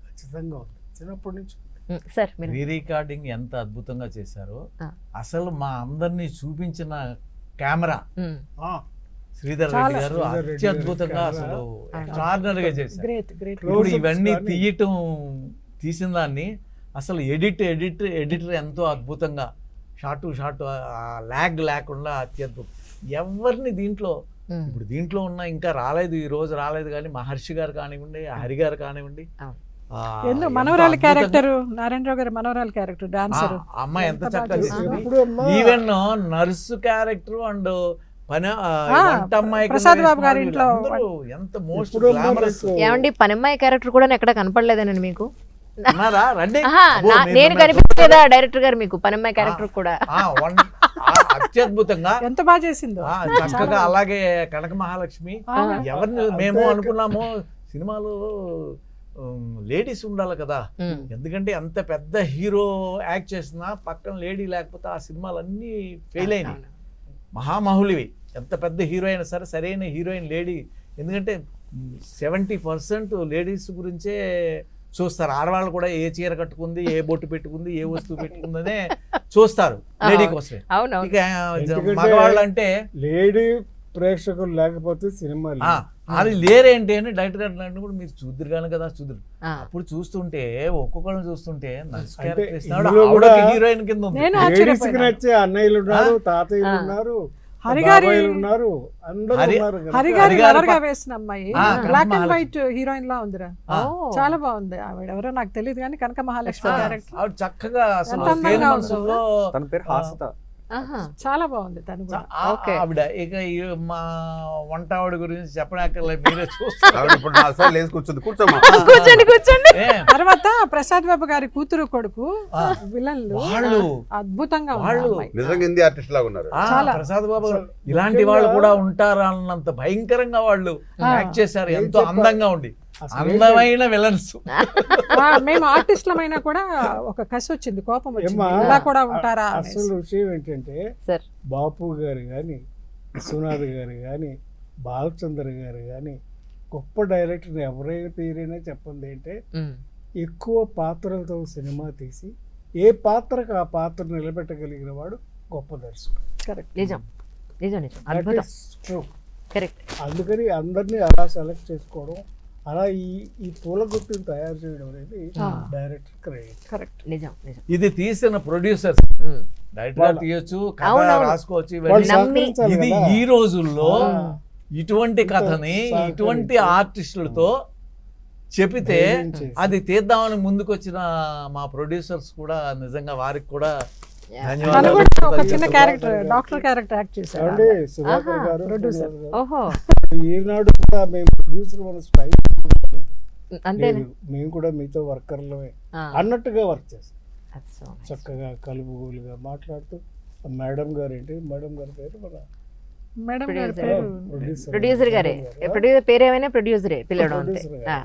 C: ఖచ్చితంగా ఉంది, చిన్నప్పటి నుంచి.
A: ఉమ్. సార్ మీరు
E: రీ రికార్డింగ్ ఎంత అద్భుతంగా చేశారో,
A: ఆ.
E: అసలు మా అందరినీ చూపించిన కెమెరా
A: ఉమ్.
C: ఆ,
E: శ్రీధర్
D: చాలా
E: రెడ్డి గారు
C: శ్రీధర్ రెడ్డి
E: అత్యద్భుతంగా
C: గారి
E: అసలు
A: కెమెరా.
E: ఎక్స్ట్రాడినరీగా చేశారు.
D: Great great.
E: ఇప్పుడు
C: Close-ups
E: ఇవన్నీ
C: కానీ.
E: తీయటం తీసిన దాన్ని అసలు ఎడిటర్ ఎంతో అద్భుతంగా షార్ట్ ల్యాగ్ లేకుండా అత్యద్భుతం. ఎవరిని దీంట్లో
A: ఉమ్.
E: ఇప్పుడు దీంట్లో ఉన్న ఇంకా రాలేదు, ఈ రోజు రాలేదు, కానీ మహర్షి గారు కానివ్వండి, హరి గారు కానివ్వండి,
A: అవును.
D: ఎన్నో
E: ఎంతో
D: మనవరాలి
E: అద్భుతంగా-
D: క్యారెక్టర్, నారాయణరావు గారి మనవరాలి క్యారెక్టర్,
E: ఆ,
D: డాన్సర్.
E: అమ్మాయి ఎంత చక్కగా
D: ఎంత
E: చేసింది.
C: ఎప్పుడు అమ్మా
E: ఈవెన్ నర్సు క్యారెక్టర్ అండ్ వంట అమ్మాయి
D: ప్రసాద్ బాబు గారి ఇంట్లో
E: ఎంత మోస్ట్
C: ఎప్పుడు
E: గ్లామరస్
C: మనకు
A: ఏమండి పనమ్మాయి క్యారెక్టర్ కూడా ఎక్కడ కనపడలేదండి మీకు?
E: ఉన్నారా? రండి.
A: ఆహా,
E: అబ్బో,
A: నేను కనిపించలేదా డైరెక్టర్ గారు మీకు పనమ్మాయి క్యారెక్టర్ కూడా?
E: అత్యద్భుతంగా
D: ఎంత బాగా చేసిందో.
E: చక్కగా. అలాగే కనక మహాలక్ష్మి.
D: అవును.
E: ఎవరిని మేము అనుకున్నాము సినిమాలో లేడీస్ ఉండాలి కదా,
A: ఉమ్.
E: ఎందుకంటే అంత పెద్ద హీరో యాక్ట్ చేసినా పక్కన లేడీ లేకపోతే ఆ సినిమాలన్నీ ఫెయిల్ అయినాయి. మహామహులివి. ఎంత పెద్ద హీరో అయినా సరే సరైన హీరోయిన్ లేడీ. ఎందుకంటే 70% లేడీస్ గురించే చూస్తారు. ఆడవాళ్ళు కూడా ఏ చీర కట్టుకుంది, ఏ బొట్టు పెట్టుకుంది, ఏ వస్తువు పెట్టుకుందనే చూస్తారు లేడీ కోసమే.
A: అవునవును.
E: ఇక
C: ఎందుకంటే
E: మగవాళ్ళు అంటే
C: లేడీ ప్రేక్షకులు లేకపోతే సినిమా లేదు.
E: అది లేరేంటి అని డైరెక్టర్ గారు అన్నట్టు కూడా మీరు చూద్దరు కదా చూద్దరు.
A: ఆ.
E: అప్పుడు చూస్తుంటే ఒక్కొక్కళ్ళని చూస్తుంటే నర్స్
C: అంటే
E: క్యారెక్టర్ ఇస్తున్నాడు,
C: ఇందులో
E: ఆవిడ
C: కూడా
E: హీరోయిన్ కింద ఉంది.
D: నేను
C: లేడీస్ కి
D: ఆశ్చర్యపోయాను.
C: నచ్చే అన్నయ్యలు ఉన్నారు, తాతయ్యలు ఉన్నారు,
D: హరిగారి
C: బాబాయిలు ఉన్నారు, అందరూ
E: హరి-
C: ఉన్నారు కనుక
D: హరిగారి
E: హరిగారి
D: lover గా
E: ప-
D: వేసిన అమ్మాయి
E: ఆ,
D: బ్లాక్ అండ్
E: కనక
D: వైట్ హీరోయిన్ లా ఉందిరా.
E: ఆ,
A: ఓ.
D: చాలా బాగుంది. ఆవిడ ఎవరో నాకు తెలియదు కానీ కనక మహాలక్ష్మి
E: ఆ,
D: క్యారెక్టర్
E: ఆవిడ చక్కగా అసలు
D: ఎంత అందంగా
E: తేనె
D: ఉందో.
E: మనసులో
F: తన పేరు హాసిత.
A: ఆహా.
D: చాలా బాగుంది తను కూడా.
A: ఓకే.
E: ఆవిడ. ఇక మా వంట ఆవిడ గురించి చెప్పడానికి మీరే చూస్తారు.
B: ఆవిడ ఇప్పుడు నా అసలు లేచి కూర్చుంది. కూర్చోమ్మా.
A: కూర్చోండి కూర్చోండి.
D: తర్వాత ప్రసాద్ బాబు గారి కూతురు కొడుకు
E: ఆ,
D: విలన్లు
E: వాళ్ళు
D: అద్భుతంగా ఉంది
E: వాళ్ళు
D: ఆ అమ్మాయి.
B: నిజంగా హిందీ ఆర్టిస్ట్ లాగా ఉన్నారు.
D: చాలా.
E: ప్రసాద్ బాబు
C: అసలు
E: ఇలాంటి
C: ముఖ్యంగా
E: వాళ్ళు కూడా ఉంటారా అన్నంత భయంకరంగా వాళ్ళు యాక్ట్ చేశారు.
C: ఏం
E: ఎంతో
C: చెప్పాలి?
E: అందంగా ఉండి,
C: అసలు
E: అందమైన విలన్స్.
D: మేము ఆర్టిస్టులమైనా కూడా ఒక కసి వచ్చింది, కోపం వచ్చింది.
C: ఏమ్మా,
D: ఇలా కూడా ఉంటారా అనేసి.
C: అసలు విషయం ఏంటంటే
A: సార్.
C: బాపు గారు కానీ, విశ్వనాథ్ గారు కానీ, బాలచంద్ర గారు కానీ గొప్ప డైరెక్టర్ ఎవరైనా పేరైనా చెప్పండి అంటే
A: ఉమ్.
C: ఎక్కువ పాత్రలతో సినిమా తీసి ఏ పాత్రకు ఆ పాత్ర నిలబెట్టగలిగిన వాడు గొప్ప దర్శకుడు.
D: కరెక్ట్.
A: నిజం నిజం నిజం. అద్భుతం.
C: ట్రూ.
A: కరెక్ట్.
C: అందుకని అందరినీ అలా సెలెక్ట్ చేసుకోవడం, అలా ఈ పూల గుర్తుని తయారు చేయడం అనేది డైరెక్టర్ క్రెడిట్.
D: కరెక్ట్.
A: నిజం నిజం.
E: ఇది తీసిన ప్రొడ్యూసర్స్
A: ఉమ్.
E: డైరెక్టర్ గారు తీయొచ్చు, కథ
A: అవునవును.
E: రాసుకోవచ్చు.
C: వాళ్ళు
E: ఇవన్నీ
A: నమ్మి-
C: సహకరించాలి
E: ఇది
C: కదా.
E: ఈ రోజుల్లో
C: ఆ.
E: ఇటువంటి
C: ఇంత
E: కథని
C: సహకరించి.
E: ఇటువంటి ఆర్టిస్టులతో చెబితే
C: ధైర్యం చేసి.
E: అది తీద్దామని ముందుకు వచ్చిన మా ప్రొడ్యూసర్స్ కూడా నిజంగా వారికి కూడా
D: తను కూడా ఒక చిన్న క్యారెక్టర్ డాక్టర్ క్యారెక్టర్ యాక్ట్ చేశారు.
C: ఏమండి సుధాకర్
A: ఆహా,
C: గారు
D: producer.
C: శ్రీనివాస్ గారు,
A: ఓహో
C: ఈనాడు కూడా మేము ప్రొడ్యూసర్ మన స్ట్రైక్
A: అంతేనా
C: మేము కూడా మీతో వర్కర్లమే
A: ఆ,
C: అన్నట్టుగా వర్క్ చేస్తాం.
A: that's so nice.
C: చక్కగా కలుపుగోలుగా మాట్లాడుతూ మేడం గారు ఏంటి మేడం గారి పేరు మన
D: మేడం గారి
A: Producer.
D: పేరు
A: ప్రొడ్యూసర్ గారే ప్రొడ్యూసర్ పేరు ఏమైనా ప్రొడ్యూసరే పిల్లడు అంతే.
C: Producer గారు.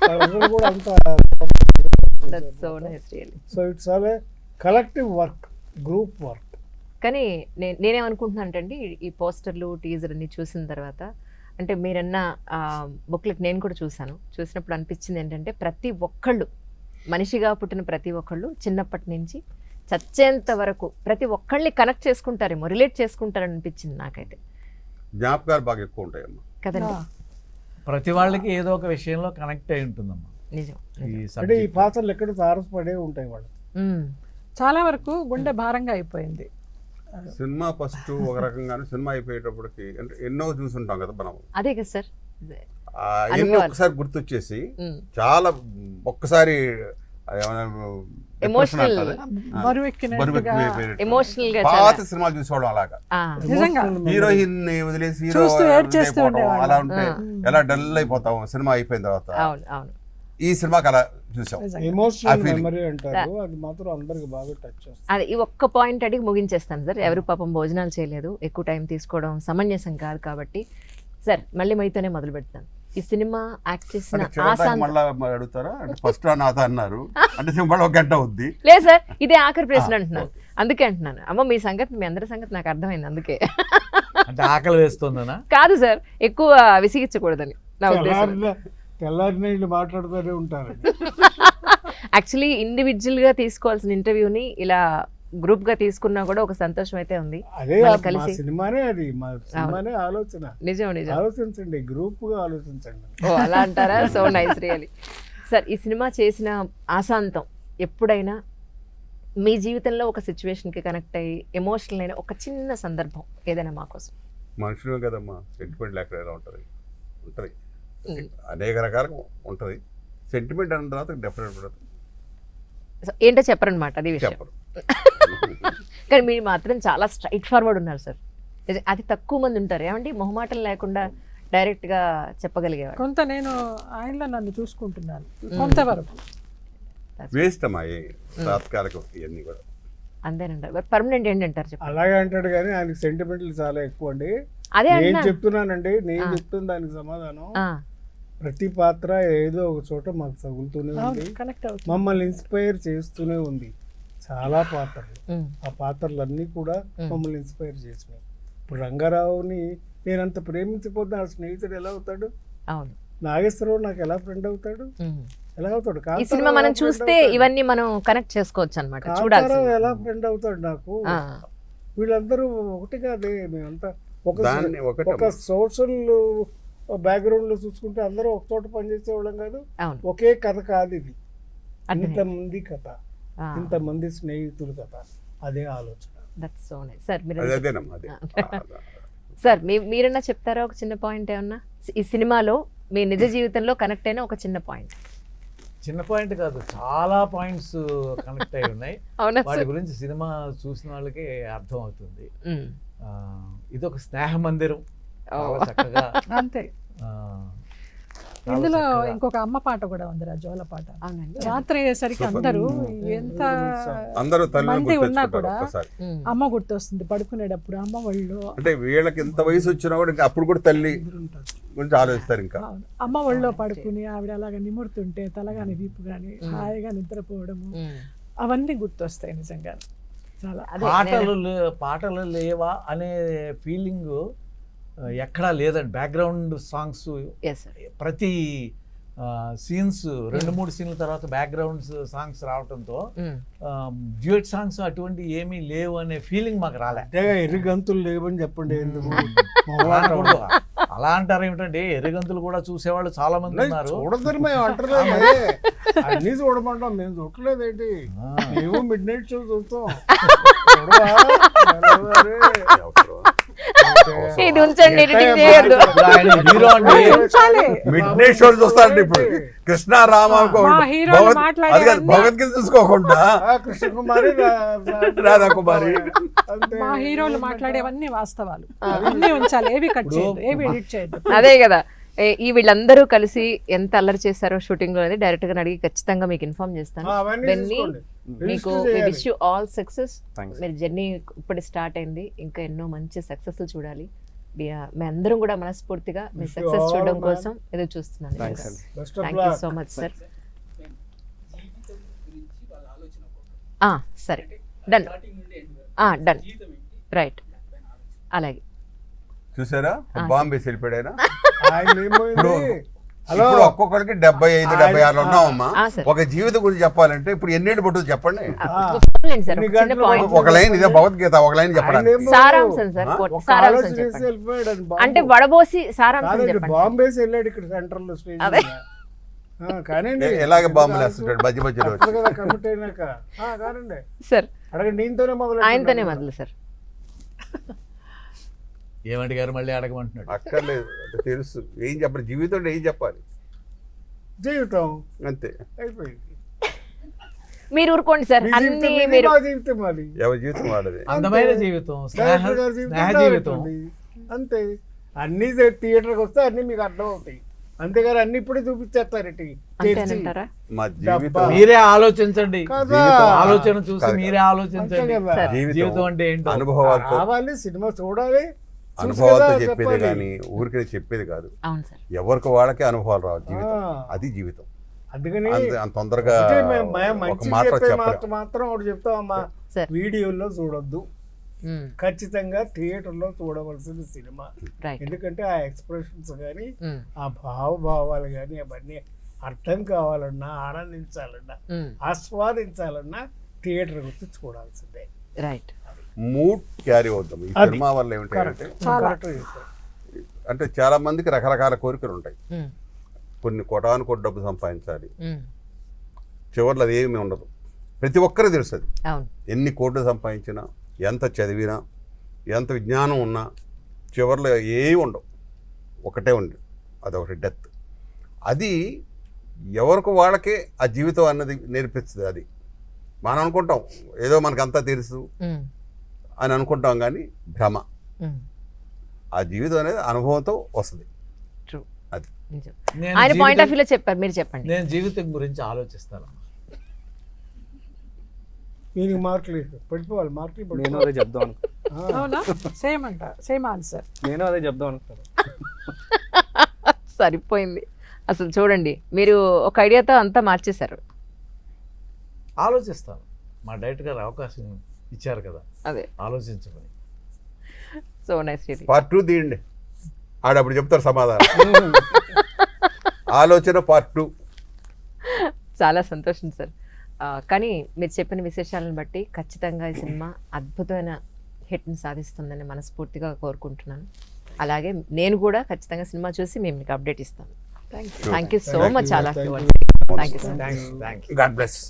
C: వాళ్ళందరూ కూడా అంత
A: that's so nice really.
C: So it's all A collective work, group work.
A: కానీ నేనేమనుకుంటున్నాను అంటే ఈ పోస్టర్లు టీజర్ అన్ని చూసిన తర్వాత అంటే మీరన్న బుక్లెట్ నేను కూడా చూసినప్పుడు అనిపించింది ఏంటంటే ప్రతి ఒక్కళ్ళు మనిషిగా పుట్టిన ప్రతి ఒక్కళ్ళు చిన్నప్పటి నుంచి చచ్చేంత వరకు ప్రతి ఒక్కళ్ళని కనెక్ట్ చేసుకుంటారేమో, రిలేట్ చేసుకుంటారని అనిపించింది నాకైతే
B: జ్ఞాపకాలు బాగా ఎక్కువ ఉంటాయమ్మా.
A: కదండి.
E: ప్రతి వాళ్ళకి ఏదో ఒక విషయంలో కనెక్ట్ అయి ఉంటుందమ్మా
A: నిజం.
E: ఈ
C: అంటే ఈ
E: subject.
C: పాత్రలు ఎక్కడ తారసపడే ఉంటాయి వాళ్ళు.
D: చాలా వరకు గుండె భారంగా అయిపోయింది.
B: సినిమా ఫస్ట్ ఒక రకంగానే సినిమా అయిపోయేటప్పటికి అంటే ఎన్నో చూసుంటాం కదా మనం.
A: అదే కదా సార్.
B: ఎన్ని ఒక్కసారి గుర్తొచ్చేసి చాలా ఒక్కసారి
A: Emotional.
D: బరువెక్కినట్టుగా
A: ఎమోషనల్ గా
B: పాత సినిమాలు చూసేవాళ్ళం అలాగా.
D: నిజంగా
B: హీరోయిన్ ని వదిలేసి హీరో
D: చూస్తూ ఏడ్చేస్తూ
B: అయిపోవడం,
D: ఉండేవాళ్ళం.
B: అలా ఉంటే ఎలా డల్ అయిపోతాం సినిమా అయిపోయిన తర్వాత.
A: అవును అవును.
B: ఈ సినిమాకి అలా చూసాం.
D: నిజంగా.
C: ఎమోషనల్
B: ఆ feeling.
C: మెమరీ అంటారు, అది మాత్రం అందరికి బాగా టచ్ చేస్తుంది.
A: అది ఈ ఒక్క పాయింట్ అడిగి ముగించేస్తాను సార్. ఎవరు పాపం భోజనాలు చేయలేదు, ఎక్కువ టైం తీసుకోవడం సమంజసం కాదు కాబట్టి సార్ మళ్ళీ మీతోనే మొదలు పెడతాను. ఈ సినిమా యాక్ట్ చేసిన
B: అంటే చివరిదాకా
A: ఆశాంతం
B: మళ్ళా అడుగుతారా అంటే ఫస్ట్ నాతో అన్నారు అంటే మళ్ళీ ఒక గంట అవుద్ది.
A: లేదు సార్, ఇదే ఆఖరి ప్రశ్న అంటున్నాను. అందుకే అంటున్నాను అమ్మ మీ సంగతి మీ అందరి సంగతి నాకు అర్థమైంది. అందుకే
E: అంటే ఆకలి వేస్తుందనా?
A: కాదు సార్, ఎక్కువ విసిగించకూడదని నా ఉద్దేశం.
C: తెల్లారి నీళ్ళు మాట్లాడుతూనే ఉంటారు.
A: యాక్చువల్లీ ఇండివిజువల్ గా తీసుకోవాల్సిన ఇంటర్వ్యూని ఇలా గ్రూప్ గా తీసుకున్నా కూడా ఒక సంతోషం అయితే ఉంది.
C: అదే
A: వాళ్ళు
C: మా
A: కలిసి
C: సినిమానే, అది మా సినిమానే ఆలోచన.
A: నిజం నిజం.
C: ఆలోచించండి, గ్రూప్ గా ఆలోచించండి.
A: ఓ అలా అంటారా? So nice really. సార్ ఈ సినిమా చేసిన ఆశాంతం ఎప్పుడైనా మీ జీవితంలో ఒక సిచ్యువేషన్కి కనెక్ట్ అయ్యి ఎమోషనల్ అయిన ఒక చిన్న సందర్భం ఏదైనా మా కోసం?
B: మనుషులు కదమ్మా, సెంటిమెంట్ లేకుండా ఎలా ఉంటుంది? ఉంటుంది, అనేక రకాలుగా ఉంటుంది. సెంటిమెంట్ అన్న తర్వాత డెఫినెట్ ఉంటుంది.
A: సో ఏంటో చెప్పరనమాట, అది విషయం.
B: చెప్పరు.
A: కానీ మీరు మాత్రం చాలా స్ట్రైట్ ఫార్వర్డ్ ఉన్నారు సార్. అది తక్కువ మంది ఉంటారు ఏమండి మొహమాటం లేకుండా డైరెక్ట్ గా చెప్పగలిగేవారు.
D: కొంత నేను ఆయనలో నన్ను చూసుకుంటున్నాను కొంతవరకు.
B: వేస్ట్ అమ్మా ఈ తాత్కాలిక ఇవన్నీ కూడా.
A: అంతేనంటారు. పర్మనెంట్ ఏంటంటారు చెప్పండి.
C: అలాగే అంటాడు కానీ ఆయనకి సెంటిమెంట్లు చాలా ఎక్కువ అండి.
A: అదే
C: నేను
A: అంటున్నా.
C: చెప్తున్నానండి, నేను చెప్తున్న దానికి సమాధానం
A: ఆ,
C: ప్రతి పాత్ర ఏదో ఒక చోట మాకు తగులుతూనే ఉంది,
D: కనెక్ట్ అవుతుంది.
C: మమ్మల్ని ఇన్స్పైర్ చేస్తూనే ఉంది. చాలా పాత్రలు,
A: ఉమ్,
C: ఆ పాత్రలన్నీ కూడా మమ్మల్ని ఇన్స్పైర్ చేసినాయి. ఇప్పుడు రంగారావుని నేను అంత ప్రేమించకపోతే నా స్నేహితుడు ఎలా అవుతాడు?
A: అవును.
C: నాగేశ్వరరావు నాకు ఎలా ఫ్రెండ్ అవుతాడు?
A: ఉమ్.
C: ఎలా అవుతాడు?
A: ఈ సినిమా మనం చూస్తే ఇవన్నీ మనం కనెక్ట్ చేసుకోవచ్చు అనమాట. చూడాలి.
C: కాంతారావు ఎలా ఫ్రెండ్ అవుతాడు నాకు? వీళ్ళందరూ ఒకటి కాదే, మేమంతా
B: దాన్ని ఒకటే
C: ఒక సోషల్ బ్యాక్గ్రౌండ్ లో చూసుకుంటే అందరూ ఒక చోట పనిచేసేవాళ్ళం కాదు.
A: అవును.
C: ఒకే కథ కాదు ఇది,
A: అర్థమైంది.
C: ఇంతమంది కథ, ఇంతమంది స్నేహితుల కథ, అదే ఆలోచన.
A: That's so nice. సార్ మీరు
B: అదేనమ్మా అదే.
A: సార్ మీరన్నా చెప్తారా ఒక చిన్న పాయింట్ ఏమన్నా ఈ సినిమాలో మీ నిజ జీవితంలో కనెక్ట్ అయిన ఒక చిన్న పాయింట్?
E: చిన్న పాయింట్ కాదు, చాలా పాయింట్స్ కనెక్ట్ అయి ఉన్నాయి.
A: అవునా
E: వాటి
A: సార్?
E: గురించి సినిమా చూసిన వాళ్ళకి అర్థం అవుతుంది.
A: ఉమ్.
E: ఇది ఒక స్నేహ మందిరం.
A: ఓ.
E: చాలా చక్కగా
D: అంతే.
E: ఆ,
D: ఇందులో
E: చక్కగా.
D: ఇంకొక అమ్మ పాట కూడా ఉంది, జోల పాట.
A: అవునండి.
D: రాత్రి అయ్యేసరికి
B: Super.
D: అందరూ ఎంత
B: అందరూ తల్లి
D: మంది ఉన్నా
B: గుర్తెచ్చుకుంటారు
D: కూడా
B: ఒక్కసారి.
A: ఉమ్.
D: అమ్మ గుర్తొస్తుంది పడుకునేటప్పుడు. అమ్మ ఒళ్ళో,
B: అంటే వీళ్ళకి ఎంత వయసు వచ్చినా కూడా ఇంకా అప్పుడు కూడా తల్లి గురించి ఆలోచిస్తారు ఇంకా.
D: అవును, అమ్మ ఒళ్ళో పడుకుని ఆవిడ అలాగా నిమురుతుంటే తలగాని వీపు కానీ హాయిగా నిద్రపోవడము,
A: ఉమ్.
D: అవన్నీ గుర్తొస్తాయి నిజంగా. చాలా
A: అదే
E: పాటలు లేవా అనే ఫీలింగ్ ఎక్కడా లేదండి. Background songs
A: yes sir.
E: ప్రతి సీన్స్ 2-3 సీన్ల తర్వాత బ్యాక్గ్రౌండ్ సాంగ్స్ రావడంతో డ్యూయట్ సాంగ్స్ అటువంటి ఏమీ లేవు అనే ఫీలింగ్ మాకు రాలే.
C: అంతేగా ఎర్రి గంతులు లేవని చెప్పండి ఎందుకు?
E: అలా అంటారు ఏమిటంటే ఎర్రగంతులు కూడా చూసేవాళ్ళు చాలా మంది ఉన్నారు.
C: చూడదని మేము అంటలేదు, అన్ని చూడమంటాం. మేము చూడలేదేంటి, మేము మిడ్ నైట్ షో చూస్తాం. చూడవా? అరే,
A: ఇది ఉంచండి, ఎడిటింగ్ చేయొద్దు.
E: ఇప్పుడు ఆయన హీరో అండి.
D: ఉంచాలి.
B: మిడ్ నైట్ షోలు చూస్తారండి ఇప్పుడు కృష్ణ రామ
D: మా హీరోలు మాట్లాడేవన్నీ-
B: భగవద్గీత చూసుకోకుండా
C: కృష్ణకుమారి
B: రాధాకుమారి.
C: అంతే.
D: మా హీరోలు మాట్లాడేవన్నీ వాస్తవాలు, అన్నీ ఉంచాలి, ఏవి కట్ చేయొద్దు, ఏవి ఎడిట్ చేయొద్దు.
A: అదే కదా, ఈ వీళ్ళందరూ కలిసి ఎంత అల్లరి చేశారో షూటింగ్ లో అనేది డైరెక్ట్ గా అడిగి ఖచ్చితంగా మీకు ఇన్ఫార్మ్ చేస్తాను.
C: అవన్నీ
A: బెన్నీ,
C: చూసుకోండి.
A: మీకు
C: చేయాలి.
A: Wish you all success.
F: Thanks.
A: మీరు జర్నీ ఇప్పుడు స్టార్ట్ అయింది, ఇంకా ఎన్నో మంచి సక్సెస్ చూడాలి. మీ అందరం కూడా మనస్ఫూర్తిగా మీ
C: Wish you
A: సక్సెస్
C: all,
A: చూడడం
C: man.
A: కోసం ఎదురు చూస్తున్నాను.
F: Thanks అండి.
C: Best of
A: thank you
C: luck.
A: So much sir. సరే, డన్ డన్, రైట్, అలాగే.
B: చూసారా బాంబే వెళ్ళిపోయాడా?
C: ఆయన ఏమైంది? హలో
B: ఇప్పుడు ఒక్కొక్కరికి 75, 76 ఉన్నామమ్మా.
A: సార్.
B: ఒక జీవితం గురించి చెప్పాలంటే ఇప్పుడు ఎన్నేళ్ళు పట్టుకు చెప్పండి.
A: పోన్లేండి సార్,
C: ఎన్ని
A: ఒక చిన్న
C: గంటలు
A: పాయింట్.
B: ఒక లైన్ ఇదే భగవద్గీత, ఒక లైన్ చెప్పడానికి.
C: ఆయనేమో
A: సారాంశం సార్,
B: ఆ?
C: ఒక
A: సారాంశం
C: ఆలోచన చేసి
A: చెప్పండి.
C: వెళ్ళిపోయాడు అని బాంబు.
A: అంటే వడబోసి సారాంశం
C: కాదండి,
A: చెప్పండి.
C: బాంబేసి వెళ్ళాడు ఇక్కడ సెంట్రల్ లో స్టేజ్
A: అదే.
C: మీద. కానండి
B: ఎలాగ బాంబులు వేస్తుంటాడు మధ్య మధ్యలో వచ్చి.
C: కదా కమిట్ అయినాక. కానండి
A: సార్,
C: అడగండి, దీంతోనే మొదలు
A: ఆయనతోనే మొదలు సార్.
E: ఏమంటారు మళ్ళీ అడగమంటున్నాడు.
B: అక్కర్లేదు, అంటే తెలుసు ఏం చెప్పాలి, జీవితంలో ఏం చెప్పాలి
C: జీవితం
B: అంతే.
C: అయిపోయింది.
A: మీరు ఊరుకోండి సార్,
C: మీ
A: అన్ని
C: జీవితం ఇది,
A: మీరు
C: మా జీవితం అది.
B: ఎవరి జీవితం వాడది.
E: అందమైన జీవితం,
C: డైరెక్టర్ గారి జీవితం
E: స్నేహ
C: డైరెక్టర్
E: జీవితం.
C: ఉంది. అంతే. అన్ని థియేటర్కి వస్తే అన్ని మీకు అర్థం అవుతాయి. అంతేగాని అన్ని ఇప్పుడే చూపించేస్తారు ఇటు చేర్చి.
A: అంతేనంటారా?
B: మా
C: డబ్బా.
B: జీవితం
E: మీరే ఆలోచించండి.
C: కదా.
E: ఆలోచన చూసి
B: కాదు.
E: మీరే ఆలోచించండి.
C: అంతే కదా.
E: జీవితం అంటే ఏంటో
B: అనుభవాలతో,
C: రావాలి, సినిమా చూడాలి, చూసి
B: అనుభవాలతో
C: కదా
B: చెప్పేది
C: చెప్పాలి.
B: కానీ ఊరికే చెప్పేది కాదు.
A: అవును సార్.
B: ఎవరికి వాళ్ళకే అనుభవాలు రావాలి. జీవితం
C: ఆ.
B: అది జీవితం.
C: అందుకని
B: అంత తొందరగా
C: అంటే మేము
B: ఒక
C: మంచి
B: మాట
C: చెప్పే
B: చెప్పలేం.
C: మాత్రం ఒకటి చెప్తామమ్మా,
A: సార్.
C: వీడియోలో చూడొద్దు,
A: మ్మ్.
C: ఖచ్చితంగా థియేటర్లో చూడవలసిన సినిమా.
A: రైట్.
C: ఎందుకంటే ఆ ఎక్స్ప్రెషన్స్ కానీ
A: మ్మ్.
C: ఆ భావభావాలు కానీ అవన్నీ అర్థం కావాలన్నా, ఆనందించాలన్నా,
A: మ్మ్.
C: ఆస్వాదించాలన్నా థియేటర్కి వచ్చి చూడాల్సిందే.
A: రైట్.
B: మూడ్ క్యారీ అవుతాం ఈ
C: అది.
B: సినిమా వల్ల ఏమిటంటే,
C: కరెక్ట్ చెప్పారు.
B: అంటే చాలా మందికి రకరకాల కోరికలు ఉంటాయి.
A: మ్మ్.
B: కొన్ని కోటాను కోటి డబ్బు సంపాదించాలి,
A: మ్మ్.
B: చివర్లో అది ఏమీ ఉండదు. ప్రతి ఒక్కరు తెలుస్తుంది.
A: అవును.
B: ఎన్ని కోట్లు సంపాదించినా, ఎంత చదివినా, ఎంత విజ్ఞానం ఉన్నా చివర్లో ఏవి ఉండవు. ఒకటే ఉంది, అదొకటి డెత్. అది ఎవరికి వాళ్ళకే ఆ జీవితం అన్నది నేర్పిస్తుంది. అది మనం అనుకుంటాం ఏదో మనకంతా తెలుసు
A: మ్మ్.
B: అని అనుకుంటాం, కానీ భ్రమ.
A: మ్మ్.
B: ఆ జీవితం అనేది అనుభవంతో వస్తుంది.
A: ట్రూ.
B: అది
A: నిజం.
E: నేను
A: ఆయన పాయింట్ ఆఫ్
E: జీవితం-
A: వ్యూలో చెప్పారు, మీరు చెప్పండి.
E: నేను జీవితం గురించి ఆలోచిస్తాను.
C: దీనికి మార్కులు పడిపోవాలి, మార్కులు
F: నేను
C: పడిపోవాలి.
F: అదే చెప్దాం అనుకున్నాను.
D: అవునా? సేమ్ అంట, సేమ్ ఆన్సర్.
F: నేను అదే చెప్దాం అనుకున్నాను.
A: సరిపోయింది. అసలు చూడండి, మీరు ఒక ఐడియాతో అంతా మార్చేశారు.
E: ఆలోచిస్తాను. మా డైరెక్టర్ గారు అవకాశం ఇచ్చారు కదా,
A: అదే.
E: ఆలోచించమని.
A: So nice.
B: పార్ట్ 2 తీయండి, ఆడప్పుడు చెప్తారు సమాధానం. ఆలోచన పార్ట్ 2.
A: చాలా సంతోషం సార్. కానీ మీరు చెప్పిన విశేషాలను బట్టి ఖచ్చితంగా ఈ సినిమా అద్భుతమైన హిట్ని సాధిస్తుందని మనస్ఫూర్తిగా కోరుకుంటున్నాను. అలాగే నేను కూడా ఖచ్చితంగా సినిమా చూసి మేము మీకు అప్డేట్ ఇస్తాను. Thank you so much. చాలా thank you sir.
E: Thank you.
B: God bless.